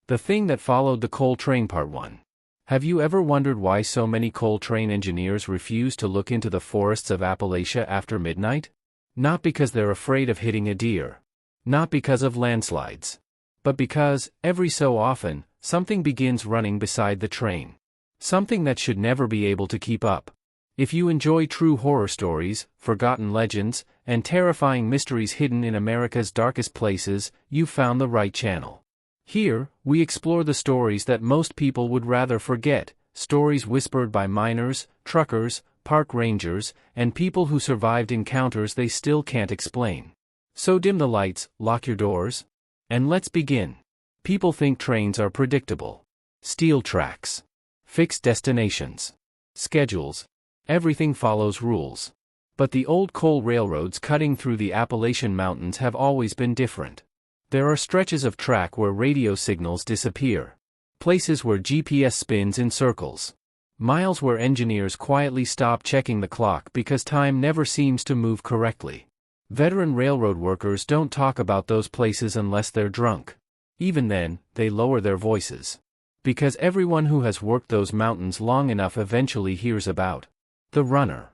The thing that followed the coal train. Part 1. Have you ever wondered why so many coal train engineers refuse to look into the forests of Appalachia after midnight? Not because they're afraid of hitting a deer. Not because of landslides. But because, every so often, something begins running beside the train. Something that should never be able to keep up. If you enjoy true horror stories, forgotten legends, and terrifying mysteries hidden in America's darkest places, you've found the right channel. Here, we explore the stories that most people would rather forget, stories whispered by miners, truckers, park rangers, and people who survived encounters they still can't explain. So dim the lights, lock your doors, and let's begin. People think trains are predictable. Steel tracks. Fixed destinations. Schedules. Everything follows rules. But the old coal railroads cutting through the Appalachian Mountains have always been different. There are stretches of track where radio signals disappear. Places where GPS spins in circles. Miles where engineers quietly stop checking the clock because time never seems to move correctly. Veteran railroad workers don't talk about those places unless they're drunk. Even then, they lower their voices. Because everyone who has worked those mountains long enough eventually hears about the runner.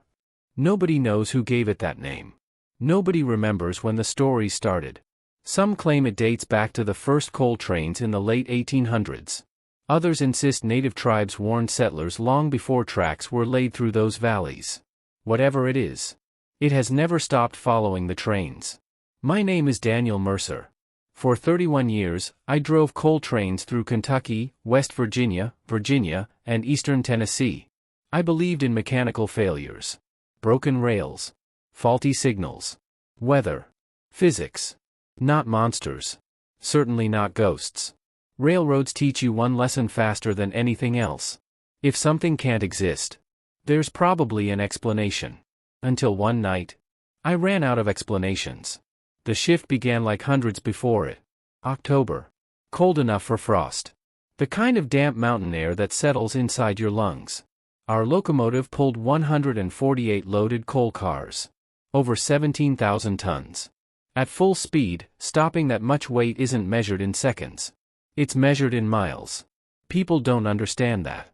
Nobody knows who gave it that name. Nobody remembers when the story started. Some claim it dates back to the first coal trains in the late 1800s. Others insist native tribes warned settlers long before tracks were laid through those valleys. Whatever it is, it has never stopped following the trains. My name is Daniel Mercer. For 31 years, I drove coal trains through Kentucky, West Virginia, and eastern Tennessee. I believed in mechanical failures. Broken rails. Faulty signals. Weather. Physics. Not monsters. Certainly not ghosts. Railroads teach you one lesson faster than anything else. If something can't exist, there's probably an explanation. Until one night, I ran out of explanations. The shift began like hundreds before it. October. Cold enough for frost. The kind of damp mountain air that settles inside your lungs. Our locomotive pulled 148 loaded coal cars. Over 17,000 tons. At full speed, stopping that much weight isn't measured in seconds. It's measured in miles. People don't understand that.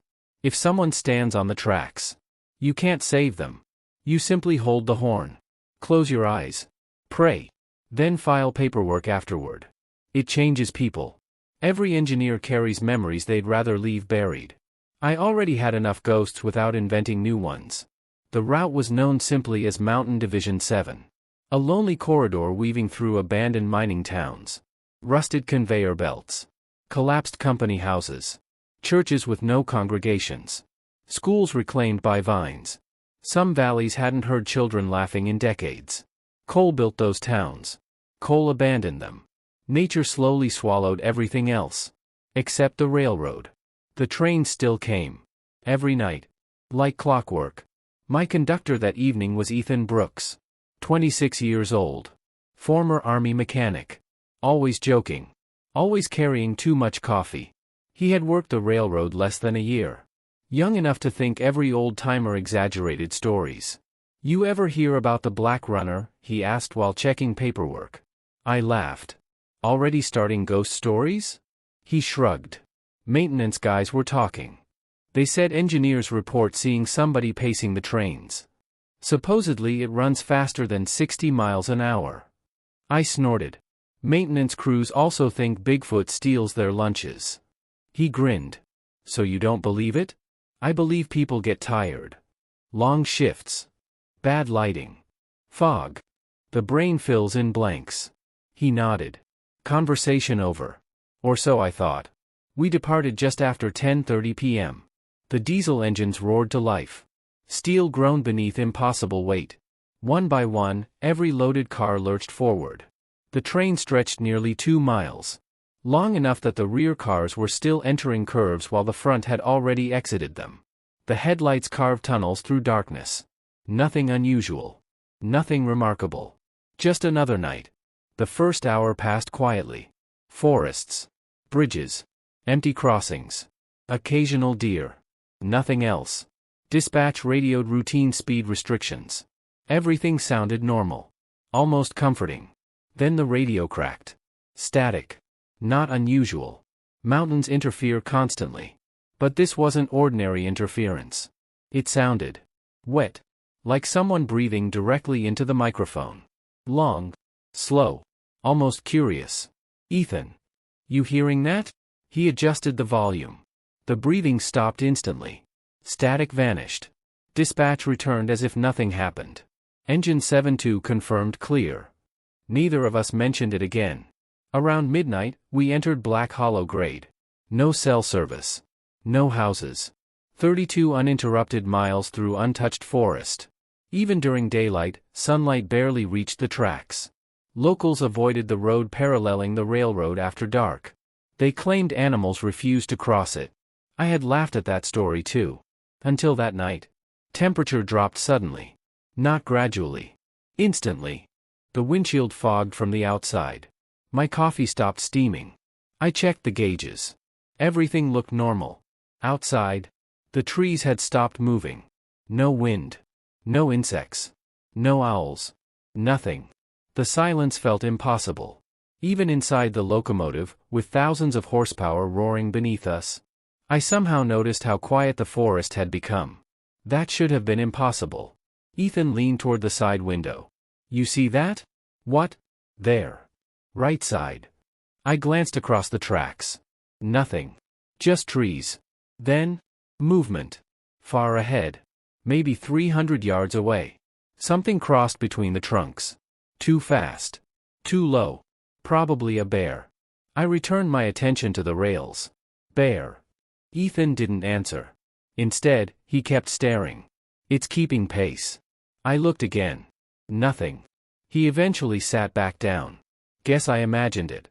If someone stands on the tracks, you can't save them. You simply hold the horn. Close your eyes. Pray. Then file paperwork afterward. It changes people. Every engineer carries memories they'd rather leave buried. I already had enough ghosts without inventing new ones. The route was known simply as Mountain Division 7. A lonely corridor weaving through abandoned mining towns. Rusted conveyor belts. Collapsed company houses. Churches with no congregations. Schools reclaimed by vines. Some valleys hadn't heard children laughing in decades. Coal built those towns. Coal abandoned them. Nature slowly swallowed everything else. Except the railroad. The trains still came. Every night. Like clockwork. My conductor that evening was Ethan Brooks. 26 years old. Former Army mechanic. Always joking. Always carrying too much coffee. He had worked the railroad less than a year. Young enough to think every old-timer exaggerated stories. You ever hear about the Black Runner? He asked while checking paperwork. I laughed. Already starting ghost stories? He shrugged. Maintenance guys were talking. They said engineers report seeing somebody pacing the trains. Supposedly it runs faster than 60 miles an hour. I snorted. Maintenance crews also think Bigfoot steals their lunches. He grinned. So you don't believe it? I believe people get tired. Long shifts. Bad lighting. Fog. The brain fills in blanks. He nodded. Conversation over. Or so I thought. We departed just after 10:30 p.m. The diesel engines roared to life. Steel groaned beneath impossible weight. One by one, every loaded car lurched forward. The train stretched nearly 2 miles. Long enough that the rear cars were still entering curves while the front had already exited them. The headlights carved tunnels through darkness. Nothing unusual. Nothing remarkable. Just another night. The first hour passed quietly. Forests. Bridges. Empty crossings. Occasional deer. Nothing else. Dispatch radioed routine speed restrictions. Everything sounded normal. Almost comforting. Then the radio cracked. Static. Not unusual. Mountains interfere constantly. But this wasn't ordinary interference. It sounded wet, like someone breathing directly into the microphone. Long, slow, almost curious. "Ethan, you hearing that?" He adjusted the volume. The breathing stopped instantly. Static vanished. Dispatch returned as if nothing happened. Engine 72 confirmed clear. Neither of us mentioned it again. Around midnight, we entered Black Hollow grade. No cell service. No houses. 32 uninterrupted miles through untouched forest. Even during daylight, sunlight barely reached the tracks. Locals avoided the road paralleling the railroad after dark. They claimed animals refused to cross it. I had laughed at that story too. Until that night. Temperature dropped suddenly. Not gradually. Instantly. The windshield fogged from the outside. My coffee stopped steaming. I checked the gauges. Everything looked normal. Outside, the trees had stopped moving. No wind. No insects. No owls. Nothing. The silence felt impossible. Even inside the locomotive, with thousands of horsepower roaring beneath us, I somehow noticed how quiet the forest had become. That should have been impossible. Ethan leaned toward the side window. "You see that?" "What?" "There. Right side." I glanced across the tracks. Nothing. Just trees. Then, movement. Far ahead. Maybe 300 yards away. Something crossed between the trunks. Too fast. Too low. Probably a bear. I returned my attention to the rails. Bear. Ethan didn't answer. Instead, he kept staring. "It's keeping pace." I looked again. Nothing. He eventually sat back down. "Guess I imagined it."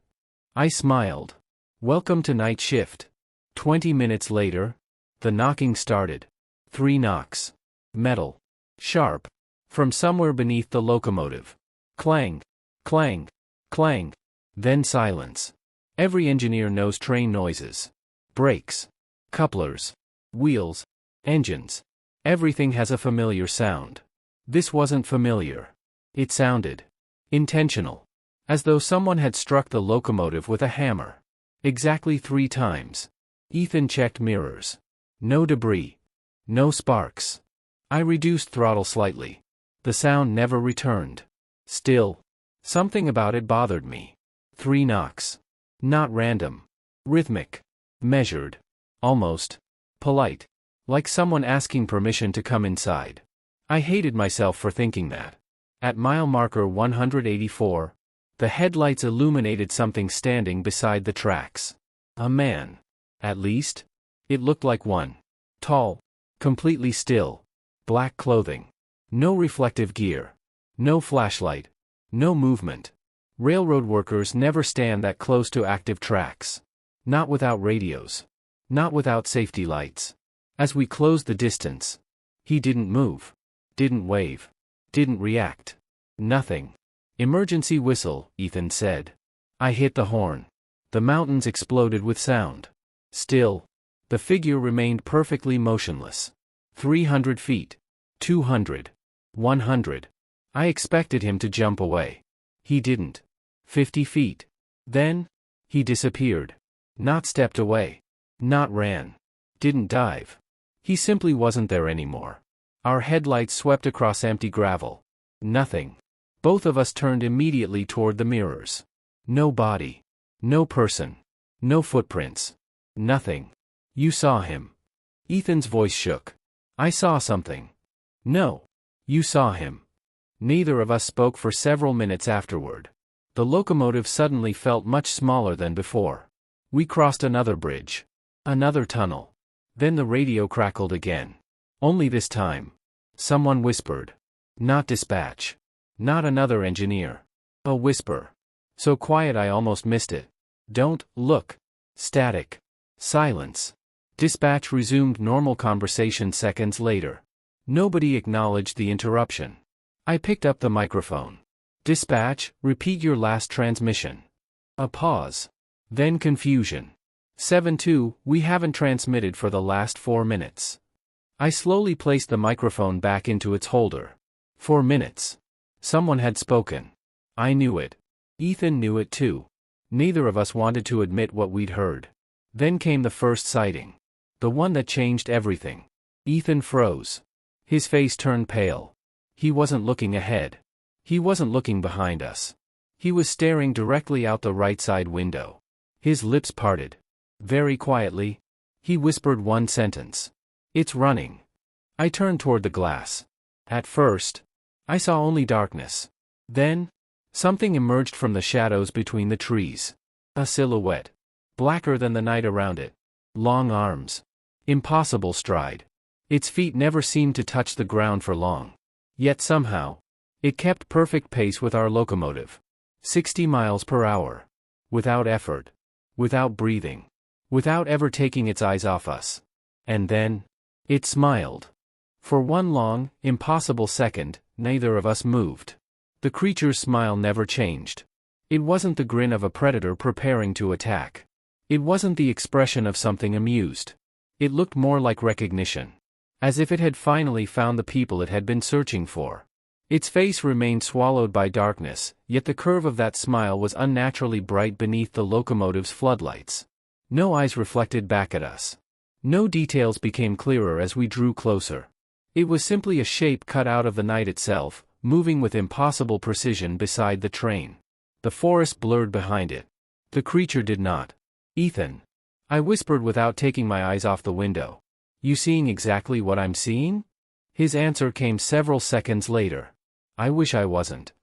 I smiled. "Welcome to night shift." 20 minutes later, the knocking started. 3 knocks. Metal. Sharp. From somewhere beneath the locomotive. Clang. Clang. Clang. Then silence. Every engineer knows train noises. Brakes. Couplers. Wheels. Engines. Everything has a familiar sound. This wasn't familiar. It sounded intentional. As though someone had struck the locomotive with a hammer. Exactly 3 times. Ethan checked mirrors. No debris. No sparks. I reduced throttle slightly. The sound never returned. Still. Something about it bothered me. 3 knocks. Not random. Rhythmic. Measured. Almost polite. Like someone asking permission to come inside. I hated myself for thinking that. At mile marker 184, the headlights illuminated something standing beside the tracks. A man. At least, it looked like one. Tall. Completely still. Black clothing. No reflective gear. No flashlight. No movement. Railroad workers never stand that close to active tracks. Not without radios. Not without safety lights. As we closed the distance, he didn't move. Didn't wave. Didn't react. Nothing. "Emergency whistle," Ethan said. I hit the horn. The mountains exploded with sound. Still, the figure remained perfectly motionless. 300 feet. 200. 100. I expected him to jump away. He didn't. 50 feet. Then, he disappeared. Not stepped away. Not ran. Didn't dive. He simply wasn't there anymore. Our headlights swept across empty gravel. Nothing. Both of us turned immediately toward the mirrors. No body. No person. No footprints. Nothing. "You saw him." Ethan's voice shook. "I saw something." "No. You saw him." Neither of us spoke for several minutes afterward. The locomotive suddenly felt much smaller than before. We crossed another bridge. Another tunnel. Then the radio crackled again. Only this time. Someone whispered. Not dispatch. Not another engineer. A whisper. So quiet I almost missed it. "Don't look." Static. Silence. Dispatch resumed normal conversation seconds later. Nobody acknowledged the interruption. I picked up the microphone. "Dispatch, repeat your last transmission." A pause. Then confusion. 7-2, we haven't transmitted for the last 4 minutes. I slowly placed the microphone back into its holder. 4 minutes. Someone had spoken. I knew it. Ethan knew it too. Neither of us wanted to admit what we'd heard. Then came the first sighting. The one that changed everything. Ethan froze. His face turned pale. He wasn't looking ahead. He wasn't looking behind us. He was staring directly out the right side window. His lips parted. Very quietly, he whispered one sentence. "It's running." I turned toward the glass. At first, I saw only darkness. Then, something emerged from the shadows between the trees. A silhouette. Blacker than the night around it. Long arms. Impossible stride. Its feet never seemed to touch the ground for long. Yet somehow, it kept perfect pace with our locomotive. 60 miles per hour. Without effort. Without breathing. Without ever taking its eyes off us. And then, it smiled. For one long, impossible second, neither of us moved. The creature's smile never changed. It wasn't the grin of a predator preparing to attack. It wasn't the expression of something amused. It looked more like recognition. As if it had finally found the people it had been searching for. Its face remained swallowed by darkness, yet the curve of that smile was unnaturally bright beneath the locomotive's floodlights. No eyes reflected back at us. No details became clearer as we drew closer. It was simply a shape cut out of the night itself, moving with impossible precision beside the train. The forest blurred behind it. The creature did not. "Ethan," I whispered without taking my eyes off the window. "You seeing exactly what I'm seeing?" His answer came several seconds later. "I wish I wasn't."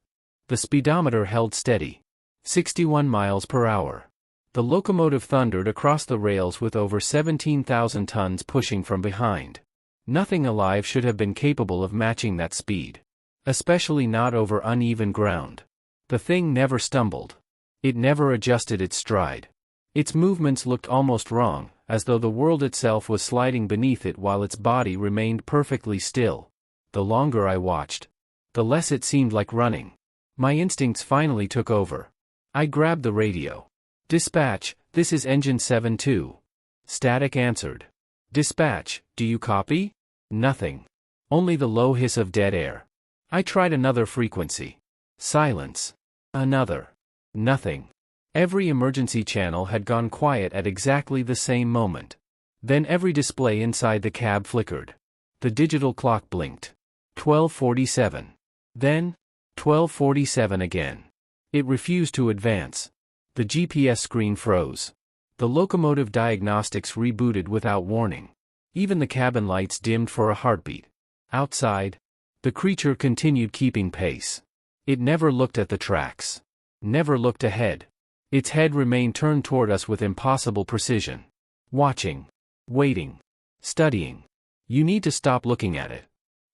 The speedometer held steady. 61 miles per hour. The locomotive thundered across the rails with over 17,000 tons pushing from behind. Nothing alive should have been capable of matching that speed. Especially not over uneven ground. The thing never stumbled. It never adjusted its stride. Its movements looked almost wrong, as though the world itself was sliding beneath it while its body remained perfectly still. The longer I watched, the less it seemed like running. My instincts finally took over. I grabbed the radio. "Dispatch, this is Engine 7-2. Static answered. "Dispatch, do you copy?" Nothing. Only the low hiss of dead air. I tried another frequency. Silence. Another. Nothing. Every emergency channel had gone quiet at exactly the same moment. Then every display inside the cab flickered. The digital clock blinked. 12:47. Then, 12:47 again. It refused to advance. The GPS screen froze. The locomotive diagnostics rebooted without warning. Even the cabin lights dimmed for a heartbeat. Outside, the creature continued keeping pace. It never looked at the tracks. Never looked ahead. Its head remained turned toward us with impossible precision. Watching. Waiting. Studying. "You need to stop looking at it."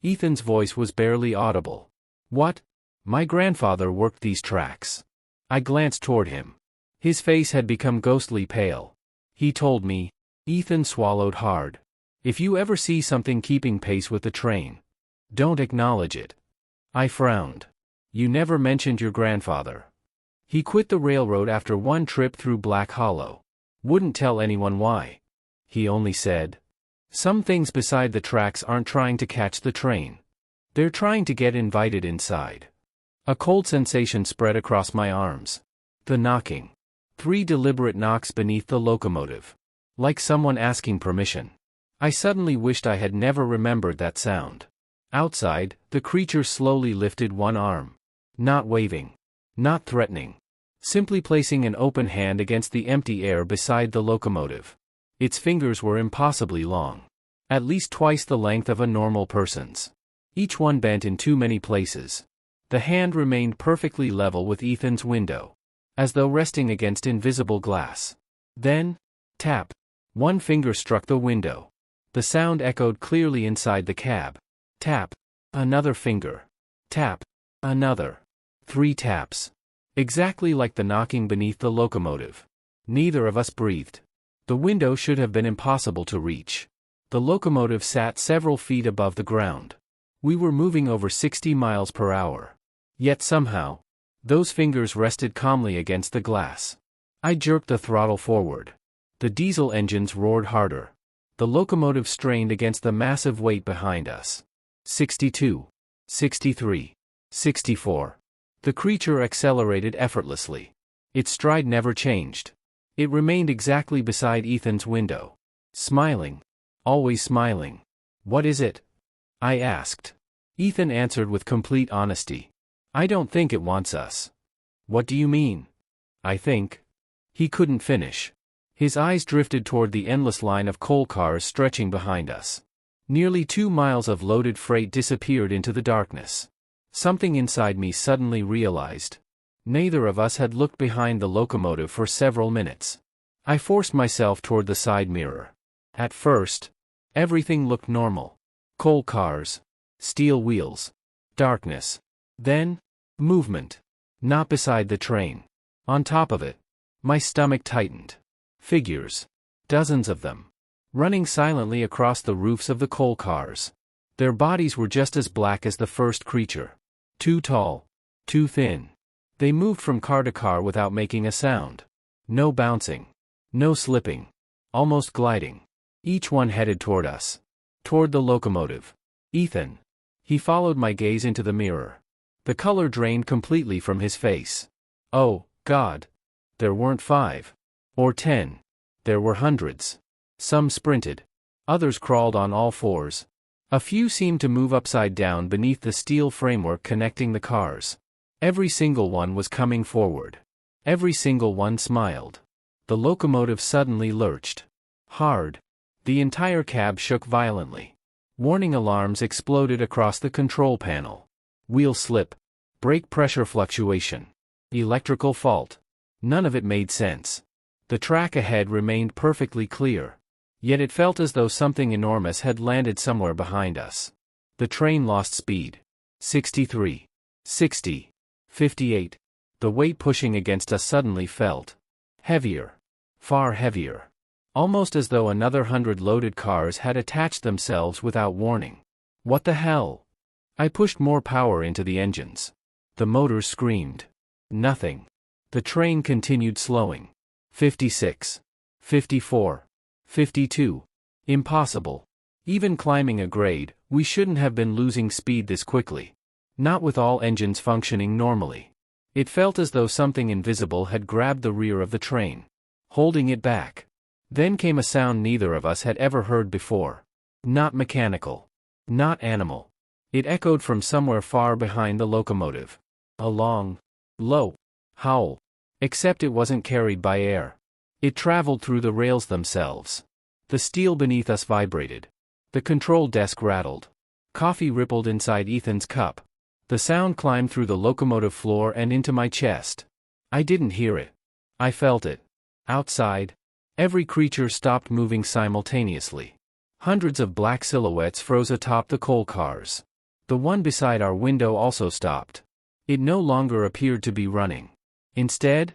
Ethan's voice was barely audible. "What?" "My grandfather worked these tracks." I glanced toward him. His face had become ghostly pale. "He told me." Ethan swallowed hard. "If you ever see something keeping pace with the train, don't acknowledge it." I frowned. "You never mentioned your grandfather." "He quit the railroad after one trip through Black Hollow. Wouldn't tell anyone why. He only said, 'Some things beside the tracks aren't trying to catch the train. They're trying to get invited inside.'" A cold sensation spread across my arms. The knocking. 3 deliberate knocks beneath the locomotive. Like someone asking permission. I suddenly wished I had never remembered that sound. Outside, the creature slowly lifted one arm. Not waving. Not threatening. Simply placing an open hand against the empty air beside the locomotive. Its fingers were impossibly long. At least twice the length of a normal person's. Each one bent in too many places. The hand remained perfectly level with Ethan's window. As though resting against invisible glass. Then, tap. One finger struck the window. The sound echoed clearly inside the cab. Tap. Another finger. Tap. Another. 3 taps. Exactly like the knocking beneath the locomotive. Neither of us breathed. The window should have been impossible to reach. The locomotive sat several feet above the ground. We were moving over 60 miles per hour. Yet somehow, those fingers rested calmly against the glass. I jerked the throttle forward. The diesel engines roared harder. The locomotive strained against the massive weight behind us. 62. 63. 64. The creature accelerated effortlessly. Its stride never changed. It remained exactly beside Ethan's window. Smiling. Always smiling. "What is it?" I asked. Ethan answered with complete honesty. "I don't think it wants us." "What do you mean?" "I think." He couldn't finish. His eyes drifted toward the endless line of coal cars stretching behind us. Nearly 2 miles of loaded freight disappeared into the darkness. Something inside me suddenly realized. Neither of us had looked behind the locomotive for several minutes. I forced myself toward the side mirror. At first, everything looked normal. Coal cars, steel wheels, darkness. Then, movement. Not beside the train. On top of it. My stomach tightened. Figures. Dozens of them. Running silently across the roofs of the coal cars. Their bodies were just as black as the first creature. Too tall. Too thin. They moved from car to car without making a sound. No bouncing. No slipping. Almost gliding. Each one headed toward us. Toward the locomotive. "Ethan." He followed my gaze into the mirror. The color drained completely from his face. Oh, God. There weren't 5. Or 10. There were hundreds. Some sprinted. Others crawled on all fours. A few seemed to move upside down beneath the steel framework connecting the cars. Every single one was coming forward. Every single one smiled. The locomotive suddenly lurched. Hard. The entire cab shook violently. Warning alarms exploded across the control panel. Wheel slip. Brake pressure fluctuation. Electrical fault. None of it made sense. The track ahead remained perfectly clear. Yet it felt as though something enormous had landed somewhere behind us. The train lost speed. 63. 60. 58. The weight pushing against us suddenly felt heavier. Far heavier. Almost as though another 100 loaded cars had attached themselves without warning. What the hell? I pushed more power into the engines. The motors screamed. Nothing. The train continued slowing. 56. 54. 52. Impossible. Even climbing a grade, we shouldn't have been losing speed this quickly. Not with all engines functioning normally. It felt as though something invisible had grabbed the rear of the train, holding it back. Then came a sound neither of us had ever heard before. Not mechanical. Not animal. It echoed from somewhere far behind the locomotive. A long, low howl. Except it wasn't carried by air. It traveled through the rails themselves. The steel beneath us vibrated. The control desk rattled. Coffee rippled inside Ethan's cup. The sound climbed through the locomotive floor and into my chest. I didn't hear it. I felt it. Outside, every creature stopped moving simultaneously. Hundreds of black silhouettes froze atop the coal cars. The one beside our window also stopped. It no longer appeared to be running. Instead,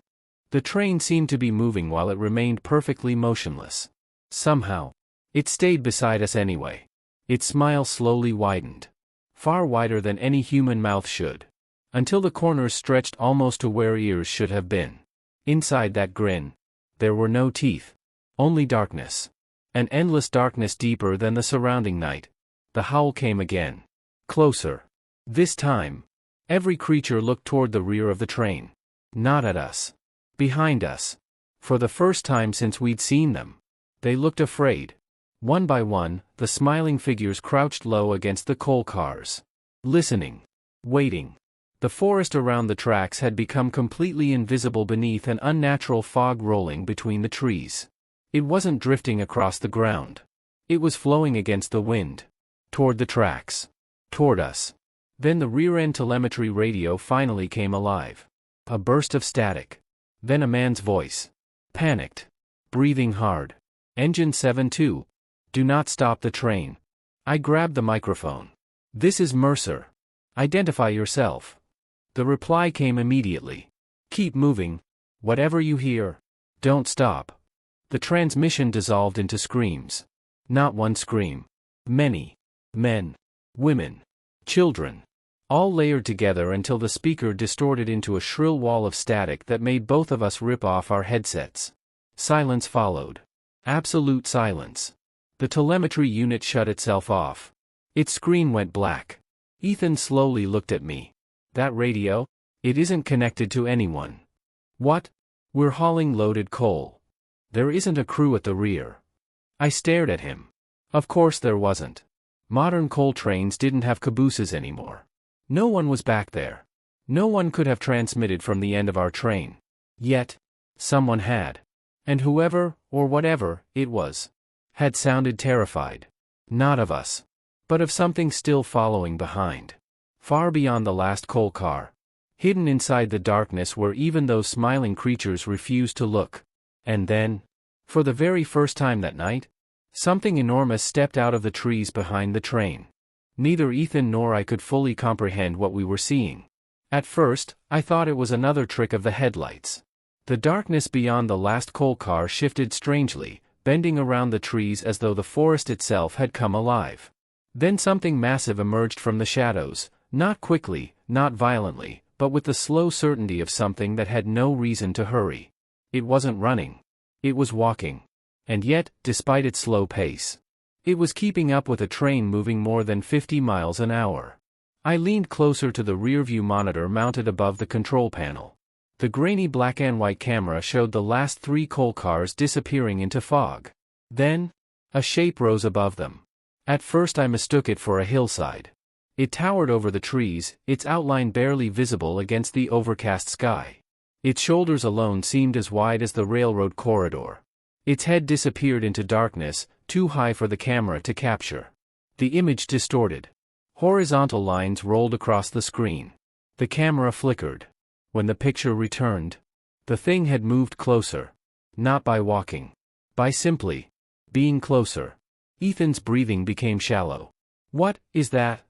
the train seemed to be moving while it remained perfectly motionless. Somehow, it stayed beside us anyway. Its smile slowly widened. Far wider than any human mouth should. Until the corners stretched almost to where ears should have been. Inside that grin, there were no teeth. Only darkness. An endless darkness deeper than the surrounding night. The howl came again. Closer. This time, every creature looked toward the rear of the train. Not at us. Behind us. For the first time since we'd seen them. They looked afraid. One by one, the smiling figures crouched low against the coal cars. Listening. Waiting. The forest around the tracks had become completely invisible beneath an unnatural fog rolling between the trees. It wasn't drifting across the ground. It was flowing against the wind. Toward the tracks. Toward us. Then the rear-end telemetry radio finally came alive. A burst of static. Then a man's voice. Panicked. Breathing hard. "Engine 7-2. Do not stop the train." I grabbed the microphone. "This is Mercer. Identify yourself." The reply came immediately. "Keep moving. Whatever you hear. Don't stop." The transmission dissolved into screams. Not one scream. Many. Men. Women. Children. All layered together until the speaker distorted into a shrill wall of static that made both of us rip off our headsets. Silence followed. Absolute silence. The telemetry unit shut itself off. Its screen went black. Ethan slowly looked at me. "That radio? It isn't connected to anyone." "What?" "We're hauling loaded coal. There isn't a crew at the rear." I stared at him. Of course there wasn't. Modern coal trains didn't have cabooses anymore. No one was back there. No one could have transmitted from the end of our train. Yet, someone had. And whoever, or whatever, it was, had sounded terrified. Not of us, but of something still following behind. Far beyond the last coal car. Hidden inside the darkness where even those smiling creatures refused to look. And then, for the very first time that night, something enormous stepped out of the trees behind the train. Neither Ethan nor I could fully comprehend what we were seeing. At first, I thought it was another trick of the headlights. The darkness beyond the last coal car shifted strangely, bending around the trees as though the forest itself had come alive. Then something massive emerged from the shadows, not quickly, not violently, but with the slow certainty of something that had no reason to hurry. It wasn't running. It was walking. And yet, despite its slow pace, it was keeping up with a train moving more than 50 miles an hour. I leaned closer to the rearview monitor mounted above the control panel. The grainy black and white camera showed the last 3 coal cars disappearing into fog. Then, a shape rose above them. At first I mistook it for a hillside. It towered over the trees, its outline barely visible against the overcast sky. Its shoulders alone seemed as wide as the railroad corridor. Its head disappeared into darkness, too high for the camera to capture. The image distorted. Horizontal lines rolled across the screen. The camera flickered. When the picture returned, the thing had moved closer. Not by walking. By simply being closer. Ethan's breathing became shallow. "What is that?"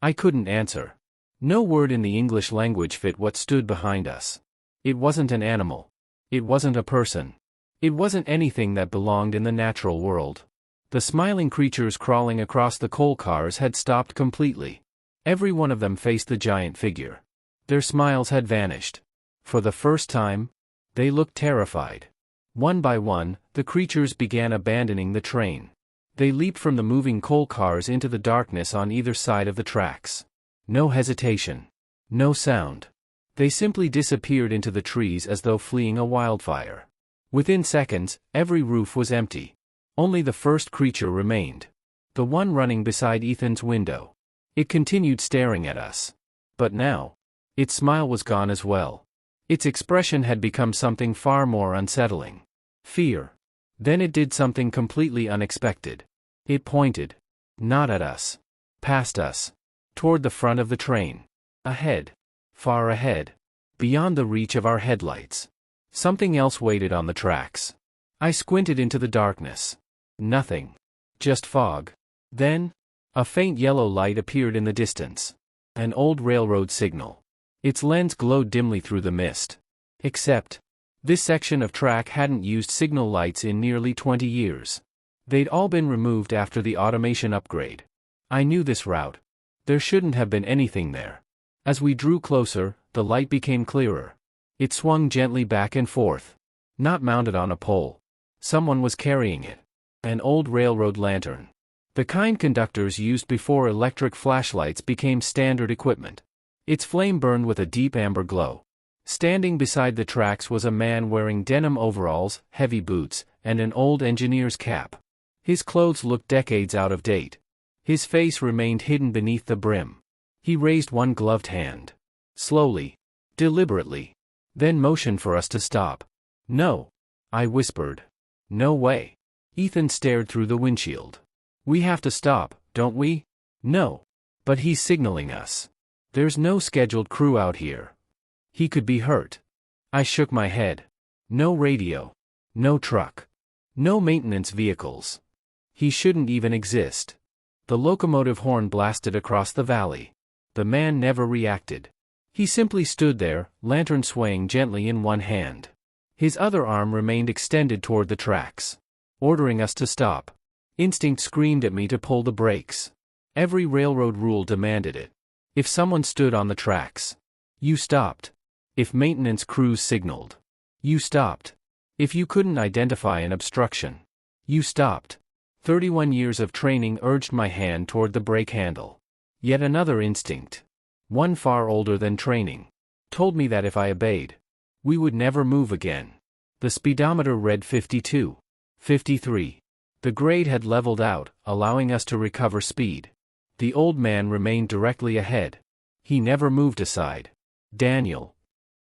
I couldn't answer. No word in the English language fit what stood behind us. It wasn't an animal. It wasn't a person. It wasn't anything that belonged in the natural world. The smiling creatures crawling across the coal cars had stopped completely. Every one of them faced the giant figure. Their smiles had vanished. For the first time, they looked terrified. One by one, the creatures began abandoning the train. They leaped from the moving coal cars into the darkness on either side of the tracks. No hesitation. No sound. They simply disappeared into the trees as though fleeing a wildfire. Within seconds, every roof was empty. Only the first creature remained. The one running beside Ethan's window. It continued staring at us. But now, its smile was gone as well. Its expression had become something far more unsettling. Fear. Then it did something completely unexpected. It pointed. Not at us. Past us. Toward the front of the train. Ahead. Far ahead. Beyond the reach of our headlights. Something else waited on the tracks. I squinted into the darkness. Nothing. Just fog. Then, a faint yellow light appeared in the distance. An old railroad signal. Its lens glowed dimly through the mist. Except, this section of track hadn't used signal lights in nearly 20 years. They'd all been removed after the automation upgrade. I knew this route. There shouldn't have been anything there. As we drew closer, the light became clearer. It swung gently back and forth. Not mounted on a pole. Someone was carrying it. An old railroad lantern. The kind conductors used before electric flashlights became standard equipment. Its flame burned with a deep amber glow. Standing beside the tracks was a man wearing denim overalls, heavy boots, and an old engineer's cap. His clothes looked decades out of date. His face remained hidden beneath the brim. He raised one gloved hand. Slowly. Deliberately. Then motioned for us to stop. "No," I whispered. "No way." Ethan stared through the windshield. "We have to stop, don't we?" "No. But he's signaling us. There's no scheduled crew out here. He could be hurt." I shook my head. No radio. No truck. No maintenance vehicles. He shouldn't even exist. The locomotive horn blasted across the valley. The man never reacted. He simply stood there, lantern swaying gently in one hand. His other arm remained extended toward the tracks. Ordering us to stop. Instinct screamed at me to pull the brakes. Every railroad rule demanded it. If someone stood on the tracks, you stopped. If maintenance crews signaled, you stopped. If you couldn't identify an obstruction, you stopped. 31 years of training urged my hand toward the brake handle. Yet another instinct, one far older than training, told me that if I obeyed, we would never move again. The speedometer read 52. 53. The grade had leveled out, allowing us to recover speed. The old man remained directly ahead. He never moved aside. "Daniel,"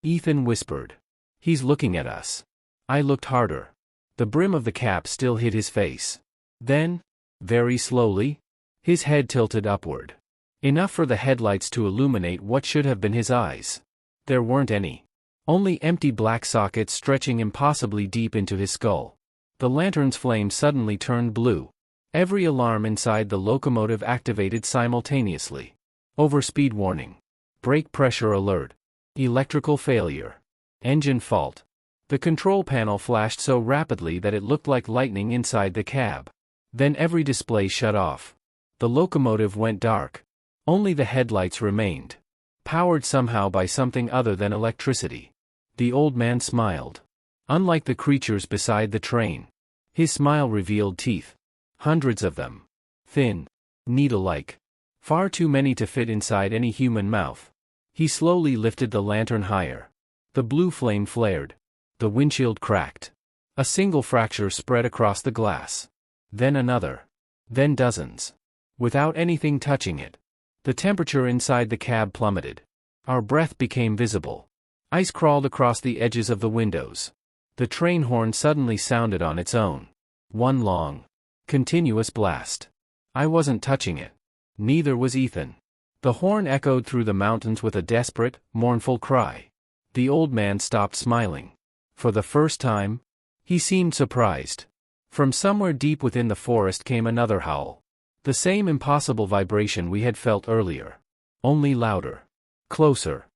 Ethan whispered. "He's looking at us." I looked harder. The brim of the cap still hid his face. Then, very slowly, his head tilted upward. Enough for the headlights to illuminate what should have been his eyes. There weren't any. Only empty black sockets stretching impossibly deep into his skull. The lantern's flame suddenly turned blue. Every alarm inside the locomotive activated simultaneously. Overspeed warning. Brake pressure alert. Electrical failure. Engine fault. The control panel flashed so rapidly that it looked like lightning inside the cab. Then every display shut off. The locomotive went dark. Only the headlights remained. Powered somehow by something other than electricity. The old man smiled. Unlike the creatures beside the train. His smile revealed teeth. Hundreds of them. Thin. Needle-like. Far too many to fit inside any human mouth. He slowly lifted the lantern higher. The blue flame flared. The windshield cracked. A single fracture spread across the glass. Then another. Then dozens. Without anything touching it. The temperature inside the cab plummeted. Our breath became visible. Ice crawled across the edges of the windows. The train horn suddenly sounded on its own. One long, continuous blast. I wasn't touching it. Neither was Ethan. The horn echoed through the mountains with a desperate, mournful cry. The old man stopped smiling. For the first time, he seemed surprised. From somewhere deep within the forest came another howl. The same impossible vibration we had felt earlier. Only louder. Closer.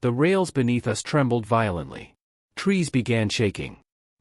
The rails beneath us trembled violently. Trees began shaking.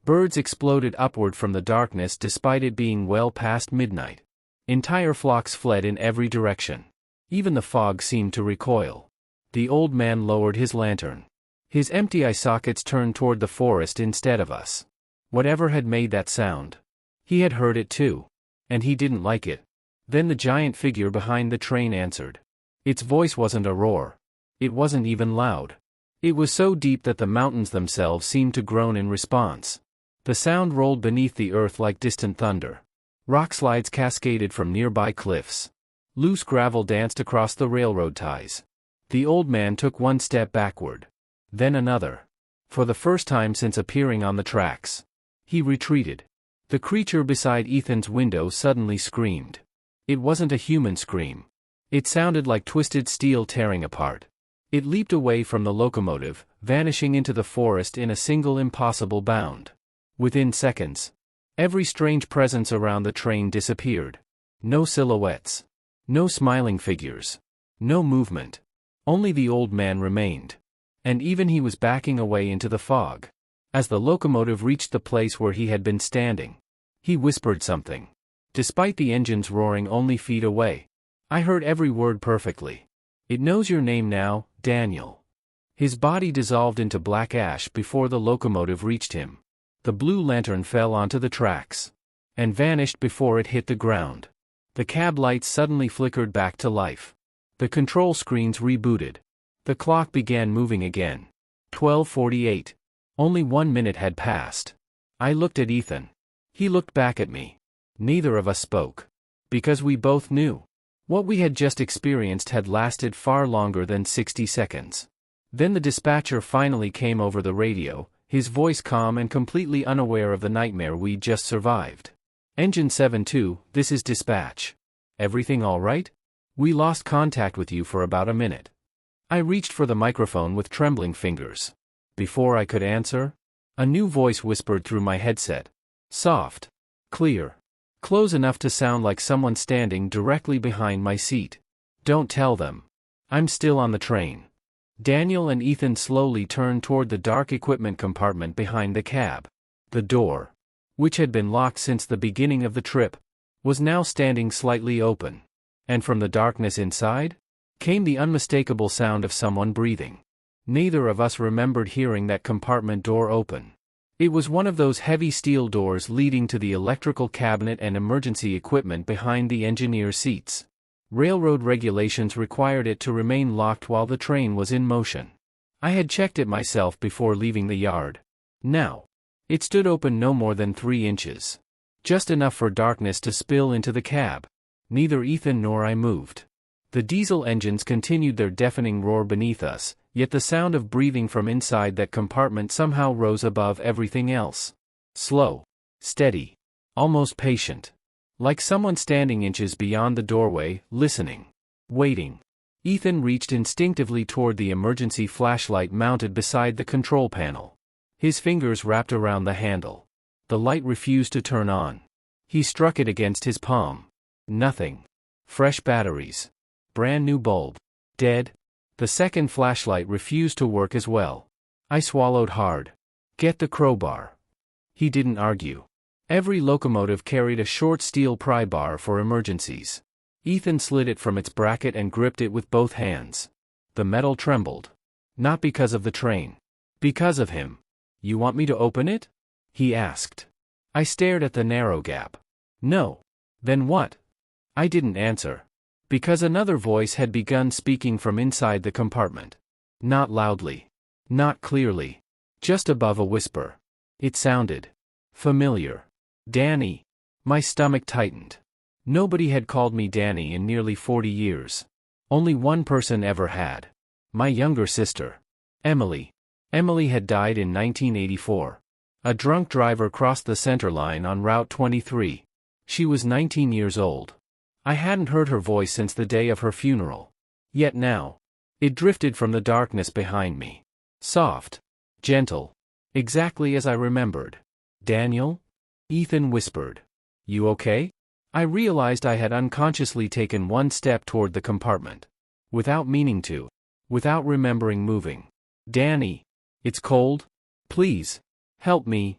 Birds exploded upward from the darkness despite it being well past midnight. Entire flocks fled in every direction. Even the fog seemed to recoil. The old man lowered his lantern. His empty eye sockets turned toward the forest instead of us. Whatever had made that sound. He had heard it too. And he didn't like it. Then the giant figure behind the train answered. Its voice wasn't a roar. It wasn't even loud. It was so deep that the mountains themselves seemed to groan in response. The sound rolled beneath the earth like distant thunder. Rock slides cascaded from nearby cliffs. Loose gravel danced across the railroad ties. The old man took one step backward. Then another. For the first time since appearing on the tracks. He retreated. The creature beside Ethan's window suddenly screamed. It wasn't a human scream. It sounded like twisted steel tearing apart. It leaped away from the locomotive, vanishing into the forest in a single impossible bound. Within seconds, every strange presence around the train disappeared. No silhouettes. No smiling figures. No movement. Only the old man remained. And even he was backing away into the fog. As the locomotive reached the place where he had been standing, he whispered something. Despite the engines roaring only feet away, I heard every word perfectly. "It knows your name now, Daniel." His body dissolved into black ash before the locomotive reached him. The blue lantern fell onto the tracks. And vanished before it hit the ground. The cab lights suddenly flickered back to life. The control screens rebooted. The clock began moving again. 12:48. Only 1 minute had passed. I looked at Ethan. He looked back at me. Neither of us spoke. Because we both knew. What we had just experienced had lasted far longer than 60 seconds. Then the dispatcher finally came over the radio, his voice calm and completely unaware of the nightmare we'd just survived. "Engine 7-2, this is dispatch. Everything all right? We lost contact with you for about a minute." I reached for the microphone with trembling fingers. Before I could answer, a new voice whispered through my headset. Soft. Clear. Close enough to sound like someone standing directly behind my seat. "Don't tell them. I'm still on the train." Daniel and Ethan slowly turned toward the dark equipment compartment behind the cab. The door, which had been locked since the beginning of the trip, was now standing slightly open. And from the darkness inside, came the unmistakable sound of someone breathing. Neither of us remembered hearing that compartment door open. It was one of those heavy steel doors leading to the electrical cabinet and emergency equipment behind the engineer's seats. Railroad regulations required it to remain locked while the train was in motion. I had checked it myself before leaving the yard. Now, It stood open no more than 3 inches. Just enough for darkness to spill into the cab. Neither Ethan nor I moved. The diesel engines continued their deafening roar beneath us, yet the sound of breathing from inside that compartment somehow rose above everything else. Slow. Steady. Almost patient. Like someone standing inches beyond the doorway, listening. Waiting. Ethan reached instinctively toward the emergency flashlight mounted beside the control panel. His fingers wrapped around the handle. The light refused to turn on. He struck it against his palm. Nothing. Fresh batteries. Brand new bulb. Dead. The second flashlight refused to work as well. I swallowed hard. Get the crowbar. He didn't argue. Every locomotive carried a short steel pry bar for emergencies. Ethan slid it from its bracket and gripped it with both hands. The metal trembled. Not because of the train. Because of him. You want me to open it? He asked. I stared at the narrow gap. No. Then what? I didn't answer. Because another voice had begun speaking from inside the compartment. Not loudly. Not clearly. Just above a whisper. It sounded familiar. Danny. My stomach tightened. Nobody had called me Danny in nearly 40 years. Only one person ever had. My younger sister. Emily. Emily had died in 1984. A drunk driver crossed the center line on Route 23. She was 19 years old. I hadn't heard her voice since the day of her funeral. Yet now, it drifted from the darkness behind me. Soft. Gentle. Exactly as I remembered. Daniel? Ethan whispered. You okay? I realized I had unconsciously taken one step toward the compartment. Without meaning to. Without remembering moving. Danny. It's cold? Please. Help me.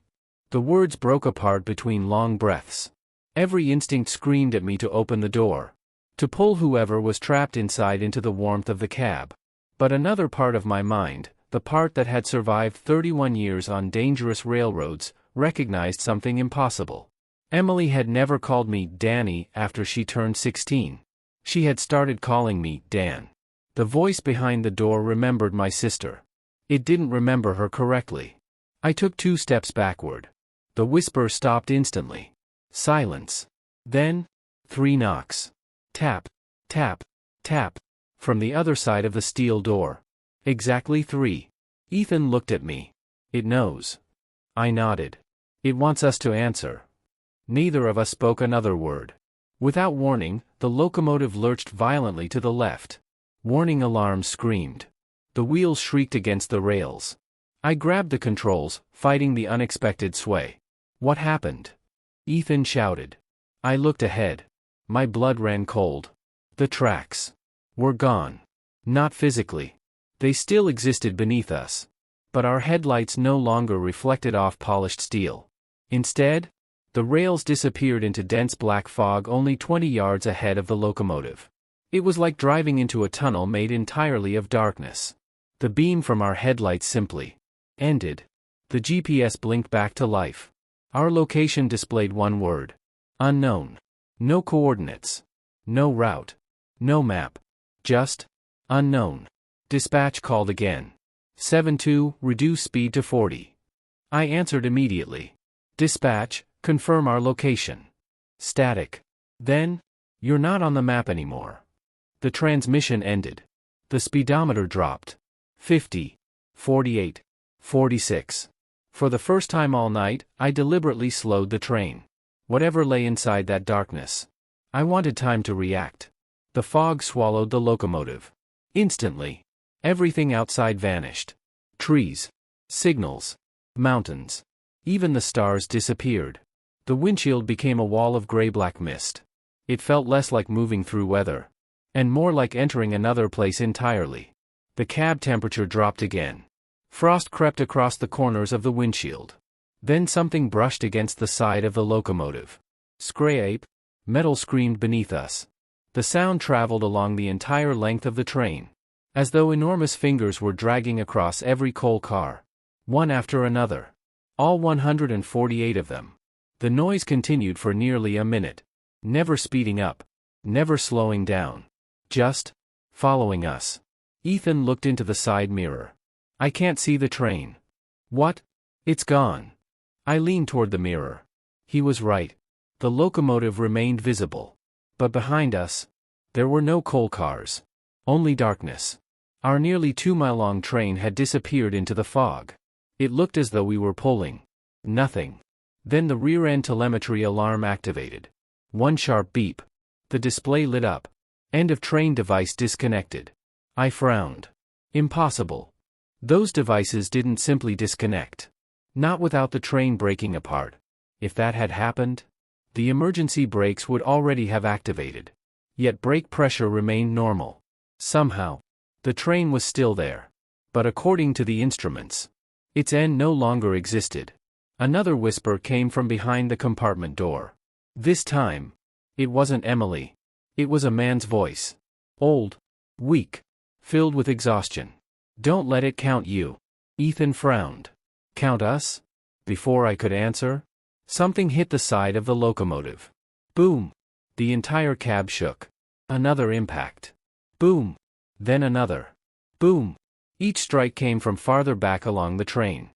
The words broke apart between long breaths. Every instinct screamed at me to open the door. To pull whoever was trapped inside into the warmth of the cab. But another part of my mind, the part that had survived 31 years on dangerous railroads, recognized something impossible. Emily had never called me Danny after she turned 16. She had started calling me Dan. The voice behind the door remembered my sister. It didn't remember her correctly. I took 2 steps backward. The whisper stopped instantly. Silence. Then, 3 knocks. Tap, tap, tap. From the other side of the steel door. Exactly 3. Ethan looked at me. It knows. I nodded. It wants us to answer. Neither of us spoke another word. Without warning, the locomotive lurched violently to the left. Warning alarms screamed. The wheels shrieked against the rails. I grabbed the controls, fighting the unexpected sway. What happened? Ethan shouted. I looked ahead. My blood ran cold. The tracks were gone. Not physically. They still existed beneath us. But our headlights no longer reflected off polished steel. Instead, the rails disappeared into dense black fog only 20 yards ahead of the locomotive. It was like driving into a tunnel made entirely of darkness. The beam from our headlights simply ended. The GPS blinked back to life. Our location displayed one word. Unknown. No coordinates. No route. No map. Just unknown. Dispatch called again. 7-2, reduce speed to 40. I answered immediately. Dispatch, confirm our location. Static. Then, you're not on the map anymore. The transmission ended. The speedometer dropped. 50. 48. 46. For the first time all night, I deliberately slowed the train. Whatever lay inside that darkness. I wanted time to react. The fog swallowed the locomotive. Instantly. Everything outside vanished. Trees. Signals. Mountains. Even the stars disappeared. The windshield became a wall of gray-black mist. It felt less like moving through weather. And more like entering another place entirely. The cab temperature dropped again. Frost crept across the corners of the windshield. Then something brushed against the side of the locomotive. Scrape. Metal screamed beneath us. The sound traveled along the entire length of the train. As though enormous fingers were dragging across every coal car. One after another. All 148 of them. The noise continued for nearly a minute. Never speeding up. Never slowing down. Just following us. Ethan looked into the side mirror. I can't see the train. What? It's gone. I leaned toward the mirror. He was right. The locomotive remained visible. But behind us, there were no coal cars. Only darkness. Our nearly 2-mile-long train had disappeared into the fog. It looked as though we were pulling nothing. Then the rear-end telemetry alarm activated. One sharp beep. The display lit up. End of train device disconnected. I frowned. Impossible. Those devices didn't simply disconnect. Not without the train breaking apart. If that had happened, the emergency brakes would already have activated. Yet brake pressure remained normal. Somehow, the train was still there. But according to the instruments, its end no longer existed. Another whisper came from behind the compartment door. This time, it wasn't Emily. It was a man's voice. Old, weak, filled with exhaustion. Don't let it count you. Ethan frowned. Count us? Before I could answer, something hit the side of the locomotive. Boom! The entire cab shook. Another impact. Boom! Then another. Boom! Each strike came from farther back along the train.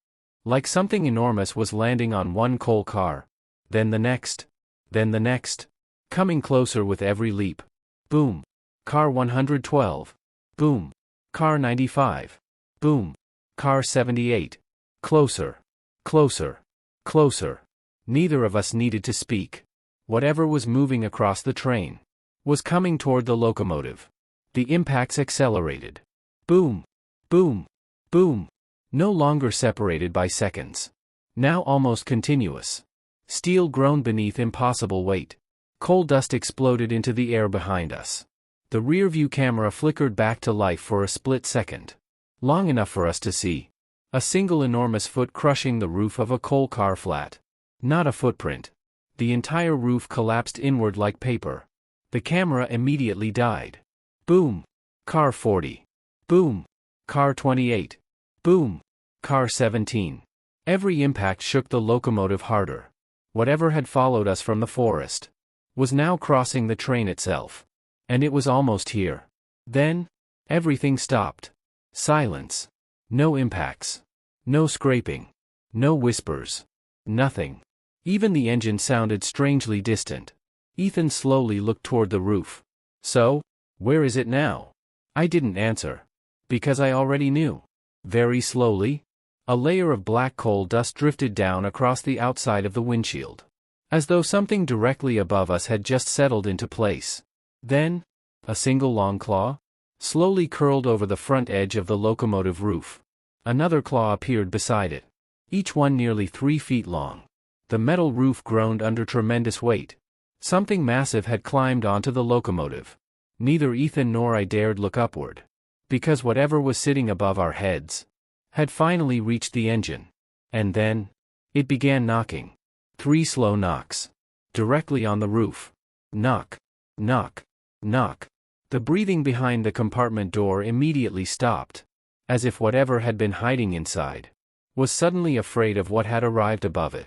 Like something enormous was landing on one coal car. Then the next. Then the next. Coming closer with every leap. Boom! Car 112. Boom! Car 95. Boom! Car 78. Closer. Closer. Closer. Neither of us needed to speak. Whatever was moving across the train was coming toward the locomotive. The impacts accelerated. Boom! Boom! Boom! No longer separated by seconds. Now almost continuous. Steel groaned beneath impossible weight. Coal dust exploded into the air behind us. The rear-view camera flickered back to life for a split second. Long enough for us to see a single enormous foot crushing the roof of a coal car flat. Not a footprint. The entire roof collapsed inward like paper. The camera immediately died. Boom! Car 40. Boom! Car 28. Boom! Car 17. Every impact shook the locomotive harder. Whatever had followed us from the forest was now crossing the train itself. And it was almost here. Then, everything stopped. Silence. No impacts. No scraping. No whispers. Nothing. Even the engine sounded strangely distant. Ethan slowly looked toward the roof. So, where is it now? I didn't answer. Because I already knew. Very slowly, a layer of black coal dust drifted down across the outside of the windshield. As though something directly above us had just settled into place. Then, a single long claw slowly curled over the front edge of the locomotive roof. Another claw appeared beside it. Each one nearly 3 feet long. The metal roof groaned under tremendous weight. Something massive had climbed onto the locomotive. Neither Ethan nor I dared look upward. Because whatever was sitting above our heads had finally reached the engine. And then, it began knocking. 3 slow knocks. Directly on the roof. Knock. Knock. Knock. The breathing behind the compartment door immediately stopped. As if whatever had been hiding inside was suddenly afraid of what had arrived above it.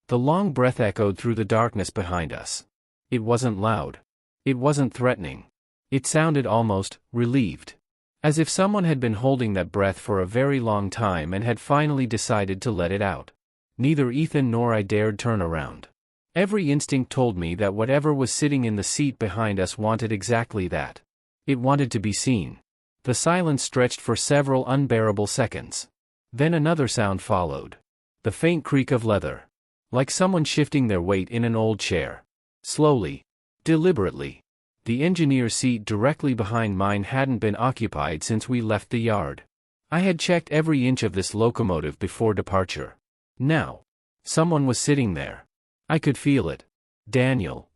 The long breath echoed through the darkness behind us. It wasn't loud. It wasn't threatening. It sounded almost relieved. As if someone had been holding that breath for a very long time and had finally decided to let it out. Neither Ethan nor I dared turn around. Every instinct told me that whatever was sitting in the seat behind us wanted exactly that. It wanted to be seen. The silence stretched for several unbearable seconds. Then another sound followed. The faint creak of leather. Like someone shifting their weight in an old chair. Slowly. Deliberately. The engineer's seat directly behind mine hadn't been occupied since we left the yard. I had checked every inch of this locomotive before departure. Now, someone was sitting there. I could feel it. Daniel.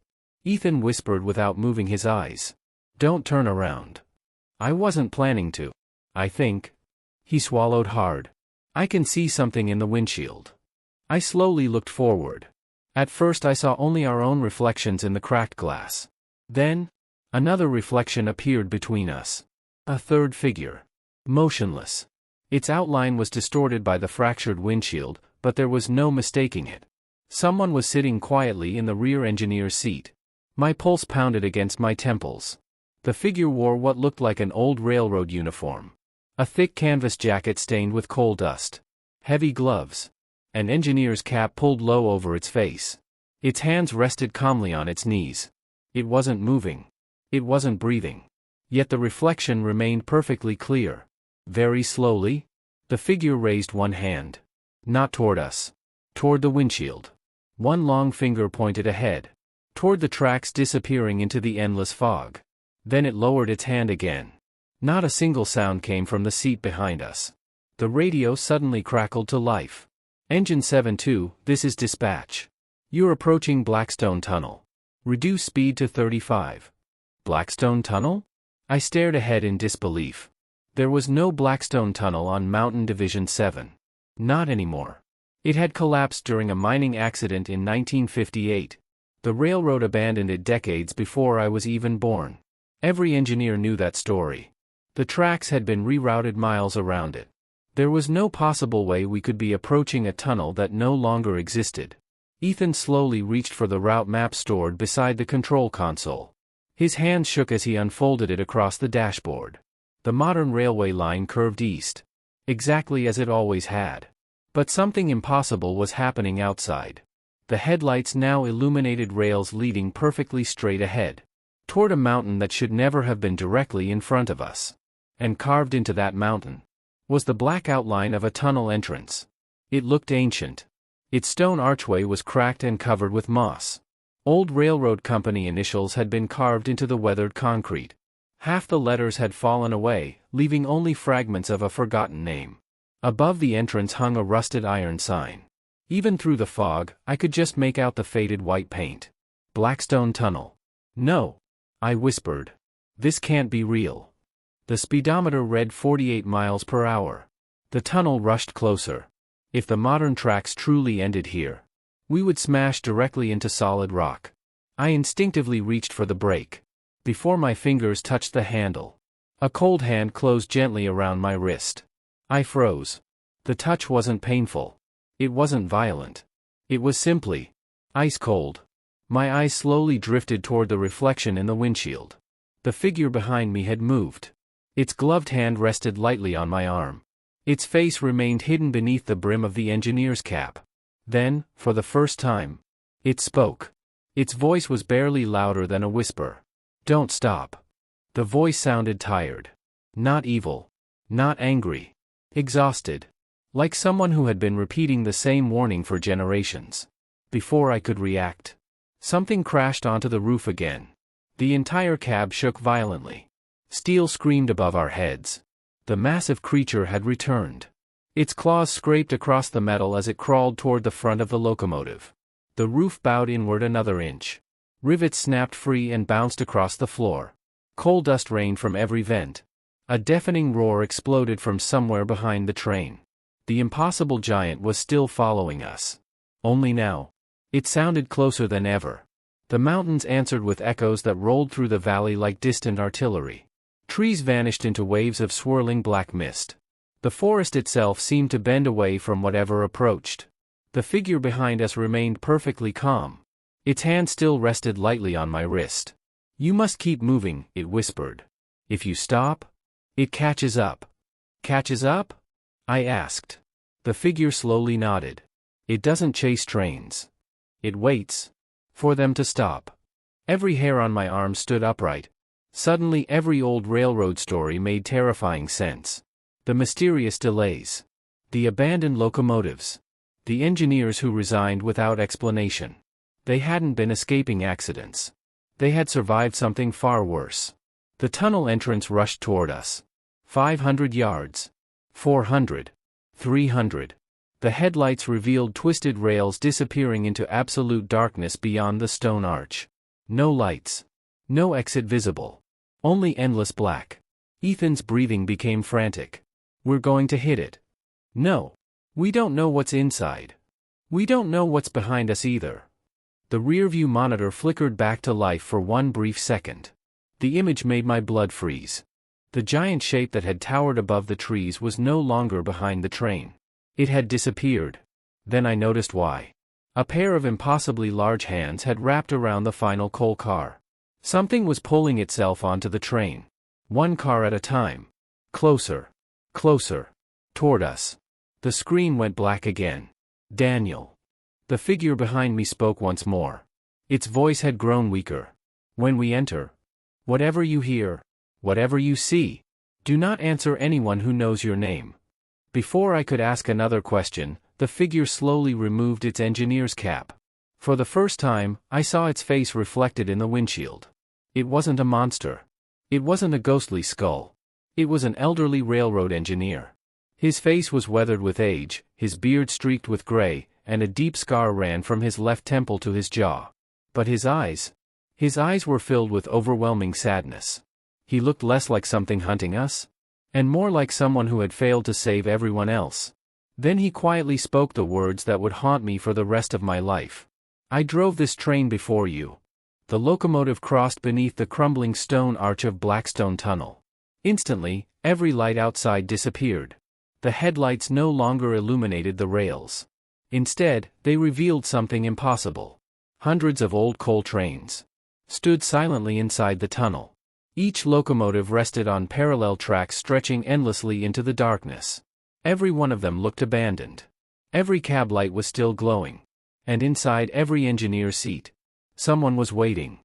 Ethan whispered without moving his eyes. Don't turn around. I wasn't planning to. I think. He swallowed hard. I can see something in the windshield. I slowly looked forward. At first I saw only our own reflections in the cracked glass. Then, another reflection appeared between us. A third figure. Motionless. Its outline was distorted by the fractured windshield, but there was no mistaking it. Someone was sitting quietly in the rear engineer's seat. My pulse pounded against my temples. The figure wore what looked like an old railroad uniform. A thick canvas jacket stained with coal dust. Heavy gloves. An engineer's cap pulled low over its face. Its hands rested calmly on its knees. It wasn't moving. It wasn't breathing. Yet the reflection remained perfectly clear. Very slowly, the figure raised one hand. Not toward us. Toward the windshield. One long finger pointed ahead. Toward the tracks disappearing into the endless fog. Then it lowered its hand again. Not a single sound came from the seat behind us. The radio suddenly crackled to life. Engine 7-2, this is dispatch. You're approaching Blackstone Tunnel. Reduce speed to 35. Blackstone Tunnel? I stared ahead in disbelief. There was no Blackstone Tunnel on Mountain Division 7. Not anymore. It had collapsed during a mining accident in 1958. The railroad abandoned it decades before I was even born. Every engineer knew that story. The tracks had been rerouted miles around it. There was no possible way we could be approaching a tunnel that no longer existed. Ethan slowly reached for the route map stored beside the control console. His hands shook as he unfolded it across the dashboard. The modern railway line curved east. Exactly as it always had. But something impossible was happening outside. The headlights now illuminated rails leading perfectly straight ahead. Toward a mountain that should never have been directly in front of us. And carved into that mountain was the black outline of a tunnel entrance. It looked ancient. Its stone archway was cracked and covered with moss. Old railroad company initials had been carved into the weathered concrete. Half the letters had fallen away, leaving only fragments of a forgotten name. Above the entrance hung a rusted iron sign. Even through the fog, I could just make out the faded white paint. Blackstone Tunnel. No. I whispered. This can't be real. The speedometer read 48 miles per hour. The tunnel rushed closer. If the modern tracks truly ended here, we would smash directly into solid rock. I instinctively reached for the brake. Before my fingers touched the handle, a cold hand closed gently around my wrist. I froze. The touch wasn't painful. It wasn't violent. It was simply ice cold. My eyes slowly drifted toward the reflection in the windshield. The figure behind me had moved. Its gloved hand rested lightly on my arm. Its face remained hidden beneath the brim of the engineer's cap. Then, for the first time, it spoke. Its voice was barely louder than a whisper. Don't stop. The voice sounded tired. Not evil. Not angry. Exhausted. Like someone who had been repeating the same warning for generations. Before I could react, something crashed onto the roof again. The entire cab shook violently. Steel screamed above our heads. The massive creature had returned. Its claws scraped across the metal as it crawled toward the front of the locomotive. The roof bowed inward another inch. Rivets snapped free and bounced across the floor. Coal dust rained from every vent. A deafening roar exploded from somewhere behind the train. The impossible giant was still following us. Only now, it sounded closer than ever. The mountains answered with echoes that rolled through the valley like distant artillery. Trees vanished into waves of swirling black mist. The forest itself seemed to bend away from whatever approached. The figure behind us remained perfectly calm. Its hand still rested lightly on my wrist. You must keep moving, it whispered. If you stop, it catches up. Catches up? I asked. The figure slowly nodded. It doesn't chase trains. It waits for them to stop. Every hair on my arm stood upright. Suddenly every old railroad story made terrifying sense. The mysterious delays. The abandoned locomotives. The engineers who resigned without explanation. They hadn't been escaping accidents. They had survived something far worse. The tunnel entrance rushed toward us. 500 yards. 400. 300. The headlights revealed twisted rails disappearing into absolute darkness beyond the stone arch. No lights. No exit visible. Only endless black. Ethan's breathing became frantic. We're going to hit it. No. We don't know what's inside. We don't know what's behind us either. The rearview monitor flickered back to life for one brief second. The image made my blood freeze. The giant shape that had towered above the trees was no longer behind the train. It had disappeared. Then I noticed why. A pair of impossibly large hands had wrapped around the final coal car. Something was pulling itself onto the train. One car at a time. Closer. Closer. Toward us. The screen went black again. Daniel. The figure behind me spoke once more. Its voice had grown weaker. When we enter, whatever you hear, whatever you see, do not answer anyone who knows your name. Before I could ask another question, the figure slowly removed its engineer's cap. For the first time, I saw its face reflected in the windshield. It wasn't a monster. It wasn't a ghostly skull. It was an elderly railroad engineer. His face was weathered with age, his beard streaked with gray, and a deep scar ran from his left temple to his jaw. But his eyes were filled with overwhelming sadness. He looked less like something hunting us, and more like someone who had failed to save everyone else. Then he quietly spoke the words that would haunt me for the rest of my life. I drove this train before you. The locomotive crossed beneath the crumbling stone arch of Blackstone Tunnel. Instantly, every light outside disappeared. The headlights no longer illuminated the rails. Instead, they revealed something impossible. Hundreds of old coal trains stood silently inside the tunnel. Each locomotive rested on parallel tracks stretching endlessly into the darkness. Every one of them looked abandoned. Every cab light was still glowing. And inside every engineer's seat, someone was waiting.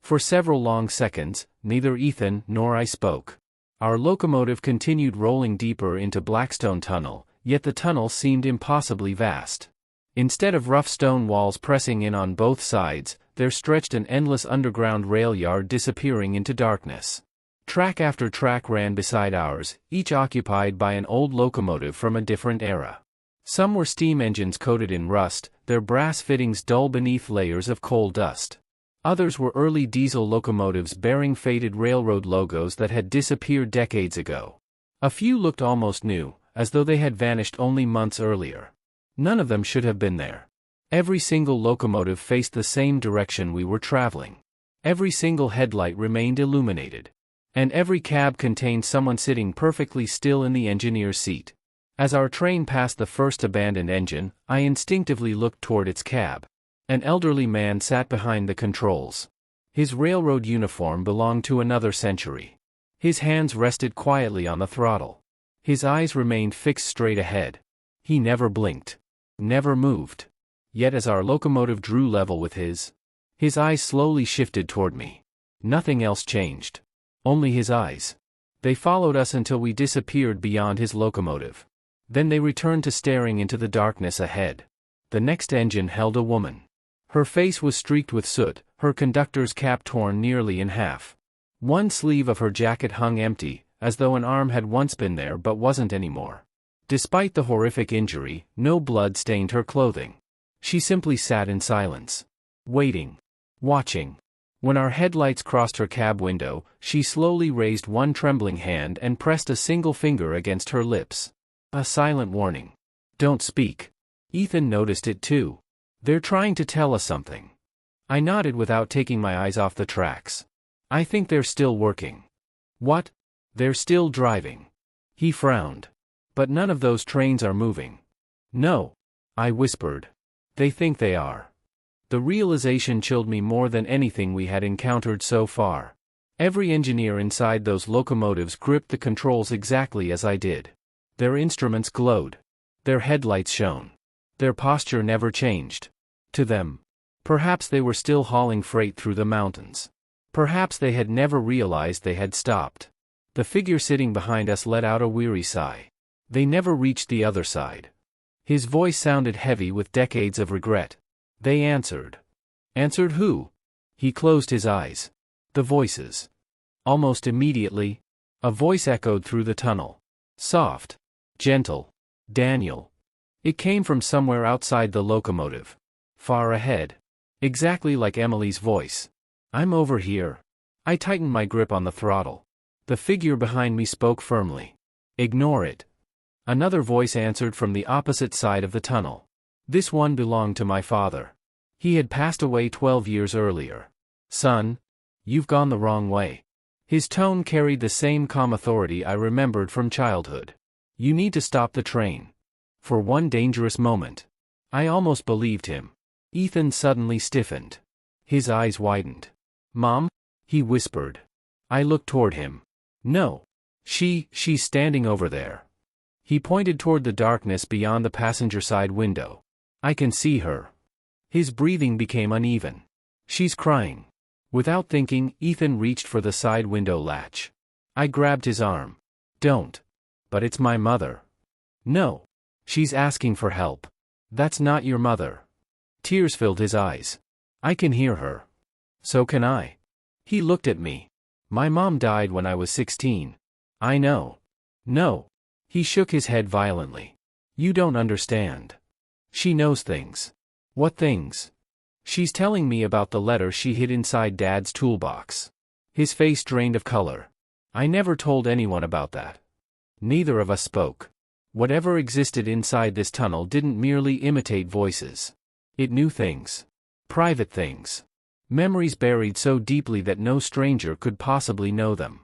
For several long seconds, neither Ethan nor I spoke. Our locomotive continued rolling deeper into Blackstone Tunnel, yet the tunnel seemed impossibly vast. Instead of rough stone walls pressing in on both sides, there stretched an endless underground rail yard disappearing into darkness. Track after track ran beside ours, each occupied by an old locomotive from a different era. Some were steam engines coated in rust, their brass fittings dull beneath layers of coal dust. Others were early diesel locomotives bearing faded railroad logos that had disappeared decades ago. A few looked almost new, as though they had vanished only months earlier. None of them should have been there. Every single locomotive faced the same direction we were traveling. Every single headlight remained illuminated. And every cab contained someone sitting perfectly still in the engineer's seat. As our train passed the first abandoned engine, I instinctively looked toward its cab. An elderly man sat behind the controls. His railroad uniform belonged to another century. His hands rested quietly on the throttle. His eyes remained fixed straight ahead. He never blinked. Never moved. Yet as our locomotive drew level with his eyes slowly shifted toward me. Nothing else changed. Only his eyes. They followed us until we disappeared beyond his locomotive. Then they returned to staring into the darkness ahead. The next engine held a woman. Her face was streaked with soot, her conductor's cap torn nearly in half. One sleeve of her jacket hung empty, as though an arm had once been there but wasn't anymore. Despite the horrific injury, no blood stained her clothing. She simply sat in silence. Waiting. Watching. When our headlights crossed her cab window, she slowly raised one trembling hand and pressed a single finger against her lips. A silent warning. Don't speak. Ethan noticed it too. They're trying to tell us something. I nodded without taking my eyes off the tracks. I think they're still working. What? They're still driving. He frowned. But none of those trains are moving. No. I whispered. They think they are. The realization chilled me more than anything we had encountered so far. Every engineer inside those locomotives gripped the controls exactly as I did. Their instruments glowed. Their headlights shone. Their posture never changed. To them, perhaps they were still hauling freight through the mountains. Perhaps they had never realized they had stopped. The figure sitting behind us let out a weary sigh. They never reached the other side. His voice sounded heavy with decades of regret. They answered. Answered who? He closed his eyes. The voices. Almost immediately, a voice echoed through the tunnel. Soft. Gentle. Daniel. It came from somewhere outside the locomotive. Far ahead. Exactly like Emily's voice. I'm over here. I tightened my grip on the throttle. The figure behind me spoke firmly. Ignore it. Another voice answered from the opposite side of the tunnel. This one belonged to my father. He had passed away 12 years earlier. Son, you've gone the wrong way. His tone carried the same calm authority I remembered from childhood. You need to stop the train. For one dangerous moment. I almost believed him. Ethan suddenly stiffened. His eyes widened. Mom? He whispered. I looked toward him. No. She's standing over there. He pointed toward the darkness beyond the passenger side window. I can see her. His breathing became uneven. She's crying. Without thinking, Ethan reached for the side window latch. I grabbed his arm. Don't. But it's my mother. No. She's asking for help. That's not your mother. Tears filled his eyes. I can hear her. So can I. He looked at me. My mom died when I was 16. I know. No. He shook his head violently. You don't understand. She knows things. What things? She's telling me about the letter she hid inside Dad's toolbox. His face drained of color. I never told anyone about that. Neither of us spoke. Whatever existed inside this tunnel didn't merely imitate voices. It knew things. Private things. Memories buried so deeply that no stranger could possibly know them.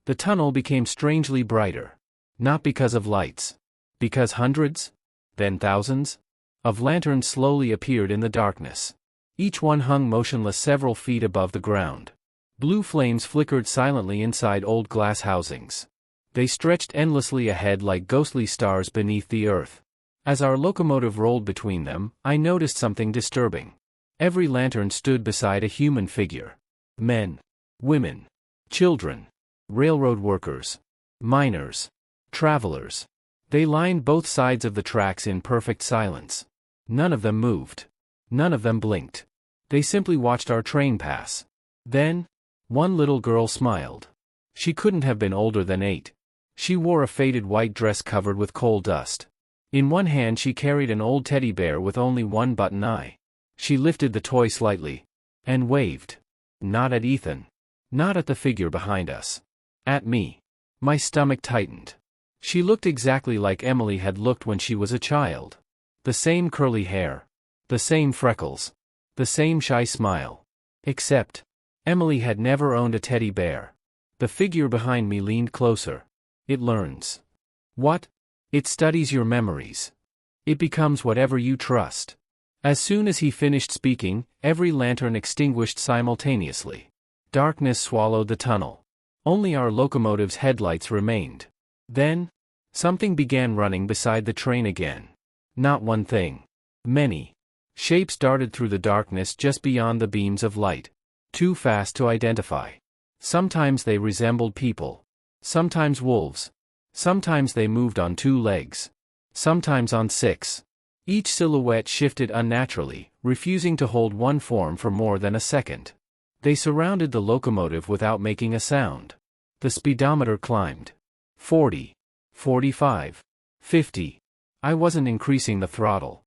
The tunnel became strangely brighter. Not because of lights. Because hundreds, then thousands, of lanterns slowly appeared in the darkness. Each one hung motionless several feet above the ground. Blue flames flickered silently inside old glass housings. They stretched endlessly ahead like ghostly stars beneath the earth. As our locomotive rolled between them, I noticed something disturbing. Every lantern stood beside a human figure. Men, women, children, railroad workers, miners, travelers. They lined both sides of the tracks in perfect silence. None of them moved. None of them blinked. They simply watched our train pass. Then, one little girl smiled. She couldn't have been older than 8. She wore a faded white dress covered with coal dust. In one hand she carried an old teddy bear with only one button eye. She lifted the toy slightly. And waved. Not at Ethan. Not at the figure behind us. At me. My stomach tightened. She looked exactly like Emily had looked when she was a child. The same curly hair. The same freckles. The same shy smile. Except, Emily had never owned a teddy bear. The figure behind me leaned closer. It learns. What? It studies your memories. It becomes whatever you trust. As soon as he finished speaking, every lantern extinguished simultaneously. Darkness swallowed the tunnel. Only our locomotive's headlights remained. Then, something began running beside the train again. Not one thing. Many. Shapes darted through the darkness just beyond the beams of light. Too fast to identify. Sometimes they resembled people. Sometimes wolves. Sometimes they moved on 2 legs. Sometimes on 6. Each silhouette shifted unnaturally, refusing to hold one form for more than a second. They surrounded the locomotive without making a sound. The speedometer climbed. 40. 45. 50. I wasn't increasing the throttle.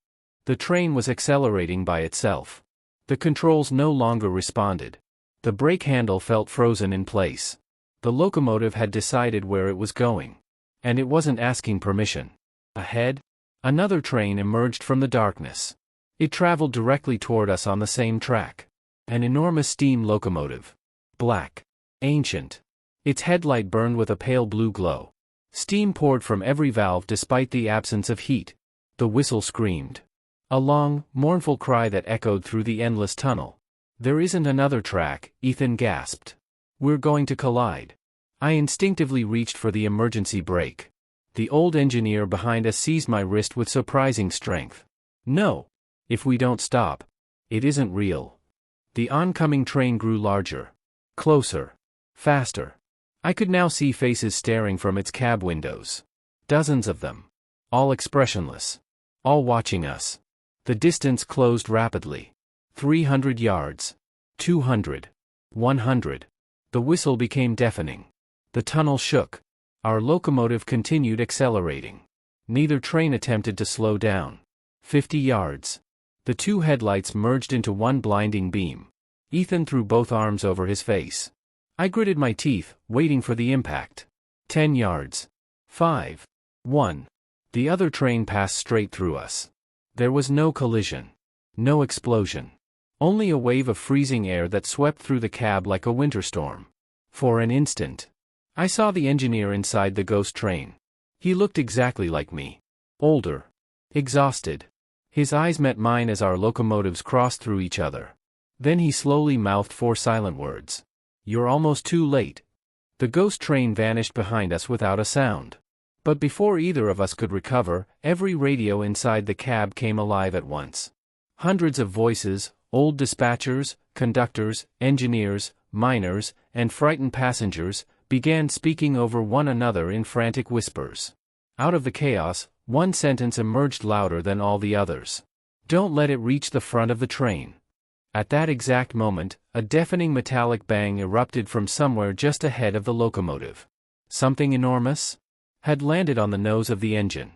The train was accelerating by itself. The controls no longer responded. The brake handle felt frozen in place. The locomotive had decided where it was going. And it wasn't asking permission. Ahead, another train emerged from the darkness. It traveled directly toward us on the same track. An enormous steam locomotive. Black. Ancient. Its headlight burned with a pale blue glow. Steam poured from every valve despite the absence of heat. The whistle screamed. A long, mournful cry that echoed through the endless tunnel. There isn't another track, Ethan gasped. We're going to collide. I instinctively reached for the emergency brake. The old engineer behind us seized my wrist with surprising strength. No. If we don't stop. It isn't real. The oncoming train grew larger. Closer. Faster. I could now see faces staring from its cab windows. Dozens of them. All expressionless. All watching us. The distance closed rapidly. 300 yards. 200. 100. The whistle became deafening. The tunnel shook. Our locomotive continued accelerating. Neither train attempted to slow down. 50 yards. The 2 headlights merged into one blinding beam. Ethan threw both arms over his face. I gritted my teeth, waiting for the impact. 10 yards. 5. 1. The other train passed straight through us. There was no collision. No explosion. Only a wave of freezing air that swept through the cab like a winter storm. For an instant, I saw the engineer inside the ghost train. He looked exactly like me. Older. Exhausted. His eyes met mine as our locomotives crossed through each other. Then he slowly mouthed 4 silent words. You're almost too late. The ghost train vanished behind us without a sound. But before either of us could recover, every radio inside the cab came alive at once. Hundreds of voices, old dispatchers, conductors, engineers, miners, and frightened passengers, began speaking over one another in frantic whispers. Out of the chaos, one sentence emerged louder than all the others. "Don't let it reach the front of the train." At that exact moment, a deafening metallic bang erupted from somewhere just ahead of the locomotive. Something enormous had landed on the nose of the engine.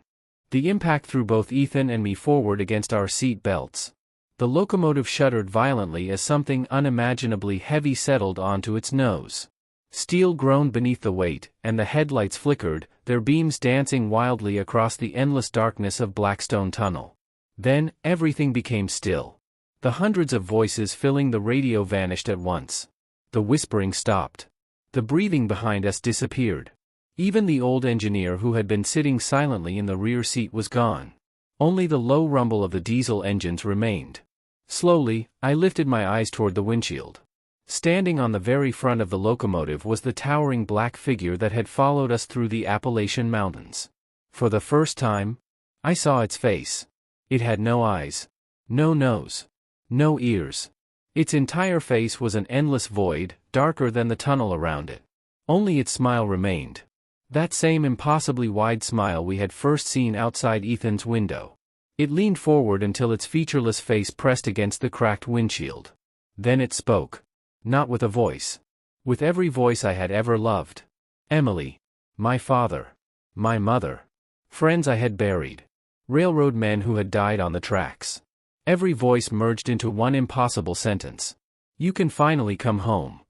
The impact threw both Ethan and me forward against our seat belts. The locomotive shuddered violently as something unimaginably heavy settled onto its nose. Steel groaned beneath the weight, and the headlights flickered, their beams dancing wildly across the endless darkness of Blackstone Tunnel. Then, everything became still. The hundreds of voices filling the radio vanished at once. The whispering stopped. The breathing behind us disappeared. Even the old engineer who had been sitting silently in the rear seat was gone. Only the low rumble of the diesel engines remained. Slowly, I lifted my eyes toward the windshield. Standing on the very front of the locomotive was the towering black figure that had followed us through the Appalachian Mountains. For the first time, I saw its face. It had no eyes, no nose, no ears. Its entire face was an endless void, darker than the tunnel around it. Only its smile remained. That same impossibly wide smile we had first seen outside Ethan's window. It leaned forward until its featureless face pressed against the cracked windshield. Then it spoke. Not with a voice. With every voice I had ever loved. Emily. My father. My mother. Friends I had buried. Railroad men who had died on the tracks. Every voice merged into one impossible sentence. You can finally come home.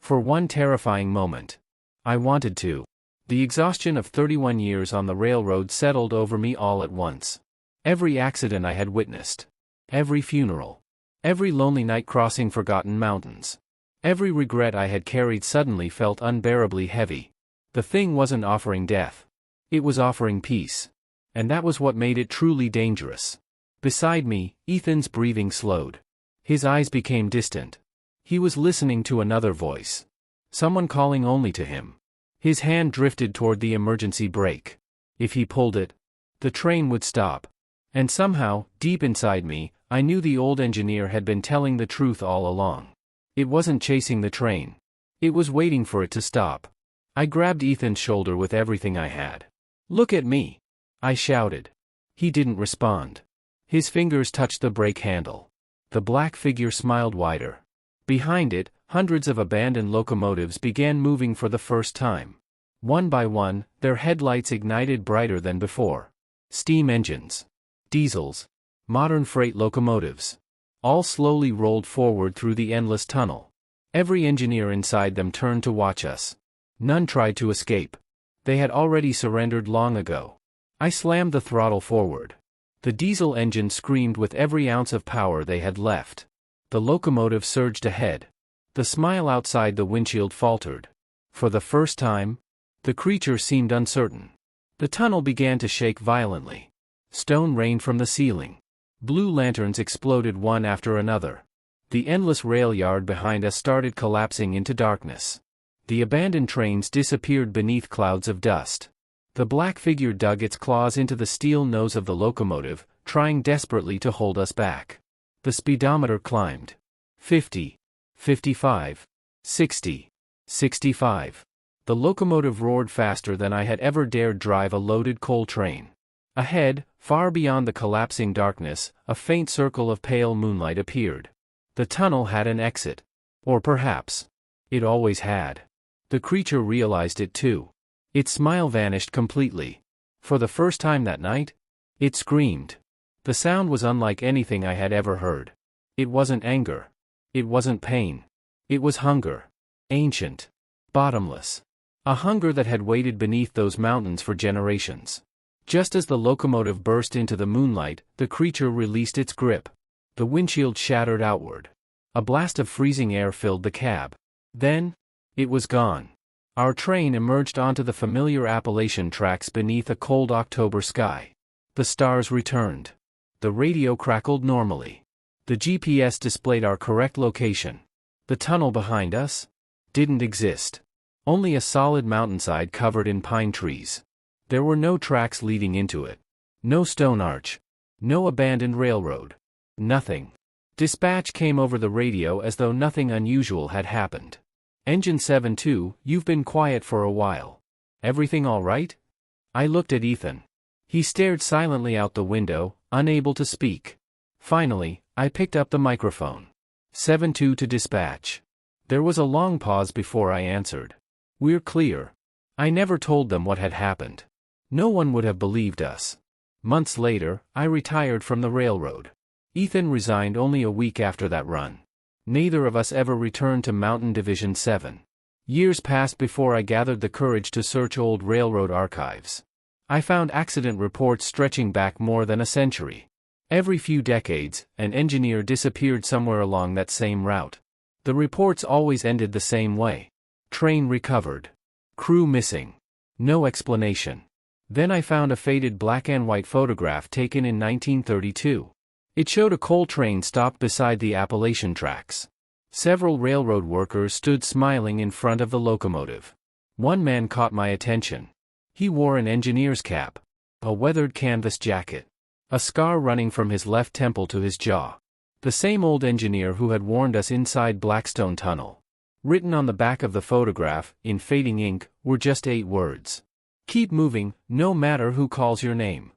For one terrifying moment, I wanted to. The exhaustion of 31 years on the railroad settled over me all at once. Every accident I had witnessed. Every funeral. Every lonely night crossing forgotten mountains. Every regret I had carried suddenly felt unbearably heavy. The thing wasn't offering death. It was offering peace. And that was what made it truly dangerous. Beside me, Ethan's breathing slowed. His eyes became distant. He was listening to another voice. Someone calling only to him. His hand drifted toward the emergency brake. If he pulled it, the train would stop. And somehow, deep inside me, I knew the old engineer had been telling the truth all along. It wasn't chasing the train. It was waiting for it to stop. I grabbed Ethan's shoulder with everything I had. "Look at me!" I shouted. He didn't respond. His fingers touched the brake handle. The black figure smiled wider. Behind it, hundreds of abandoned locomotives began moving for the first time. One by one, their headlights ignited brighter than before. Steam engines, diesels, modern freight locomotives. All slowly rolled forward through the endless tunnel. Every engineer inside them turned to watch us. None tried to escape. They had already surrendered long ago. I slammed the throttle forward. The diesel engine screamed with every ounce of power they had left. The locomotive surged ahead. The smile outside the windshield faltered. For the first time, the creature seemed uncertain. The tunnel began to shake violently. Stone rained from the ceiling. Blue lanterns exploded one after another. The endless rail yard behind us started collapsing into darkness. The abandoned trains disappeared beneath clouds of dust. The black figure dug its claws into the steel nose of the locomotive, trying desperately to hold us back. The speedometer climbed. 50. 55. 60. 65. The locomotive roared faster than I had ever dared drive a loaded coal train. Ahead, far beyond the collapsing darkness, a faint circle of pale moonlight appeared. The tunnel had an exit. Or perhaps, it always had. The creature realized it too. Its smile vanished completely. For the first time that night, it screamed. The sound was unlike anything I had ever heard. It wasn't anger. It wasn't pain. It was hunger. Ancient. Bottomless. A hunger that had waited beneath those mountains for generations. Just as the locomotive burst into the moonlight, the creature released its grip. The windshield shattered outward. A blast of freezing air filled the cab. Then, it was gone. Our train emerged onto the familiar Appalachian tracks beneath a cold October sky. The stars returned. The radio crackled normally. The GPS displayed our correct location. The tunnel behind us didn't exist. Only a solid mountainside covered in pine trees. There were no tracks leading into it. No stone arch. No abandoned railroad. Nothing. Dispatch came over the radio as though nothing unusual had happened. Engine 7-2, you've been quiet for a while. Everything all right? I looked at Ethan. He stared silently out the window, unable to speak. Finally, I picked up the microphone. 7-2 to dispatch. There was a long pause before I answered. We're clear. I never told them what had happened. No one would have believed us. Months later, I retired from the railroad. Ethan resigned only a week after that run. Neither of us ever returned to Mountain Division 7. Years passed before I gathered the courage to search old railroad archives. I found accident reports stretching back more than a century. Every few decades, an engineer disappeared somewhere along that same route. The reports always ended the same way. Train recovered. Crew missing. No explanation. Then I found a faded black and white photograph taken in 1932. It showed a coal train stopped beside the Appalachian tracks. Several railroad workers stood smiling in front of the locomotive. One man caught my attention. He wore an engineer's cap, a weathered canvas jacket, a scar running from his left temple to his jaw. The same old engineer who had warned us inside Blackstone Tunnel. Written on the back of the photograph, in fading ink, were just 8 words. Keep moving, no matter who calls your name.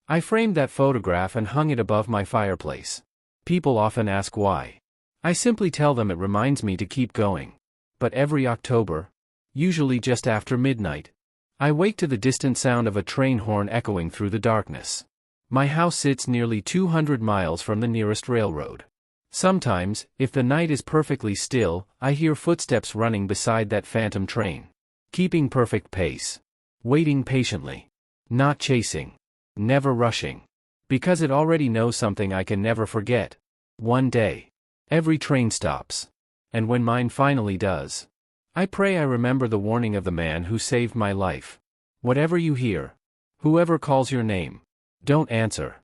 I framed that photograph and hung it above my fireplace. People often ask why. I simply tell them it reminds me to keep going. But every October, usually just after midnight, I wake to the distant sound of a train horn echoing through the darkness. My house sits nearly 200 miles from the nearest railroad. Sometimes, if the night is perfectly still, I hear footsteps running beside that phantom train. Keeping perfect pace. Waiting patiently. Not chasing. Never rushing. Because it already knows something I can never forget. One day. Every train stops. And when mine finally does, I pray I remember the warning of the man who saved my life. Whatever you hear, whoever calls your name, don't answer.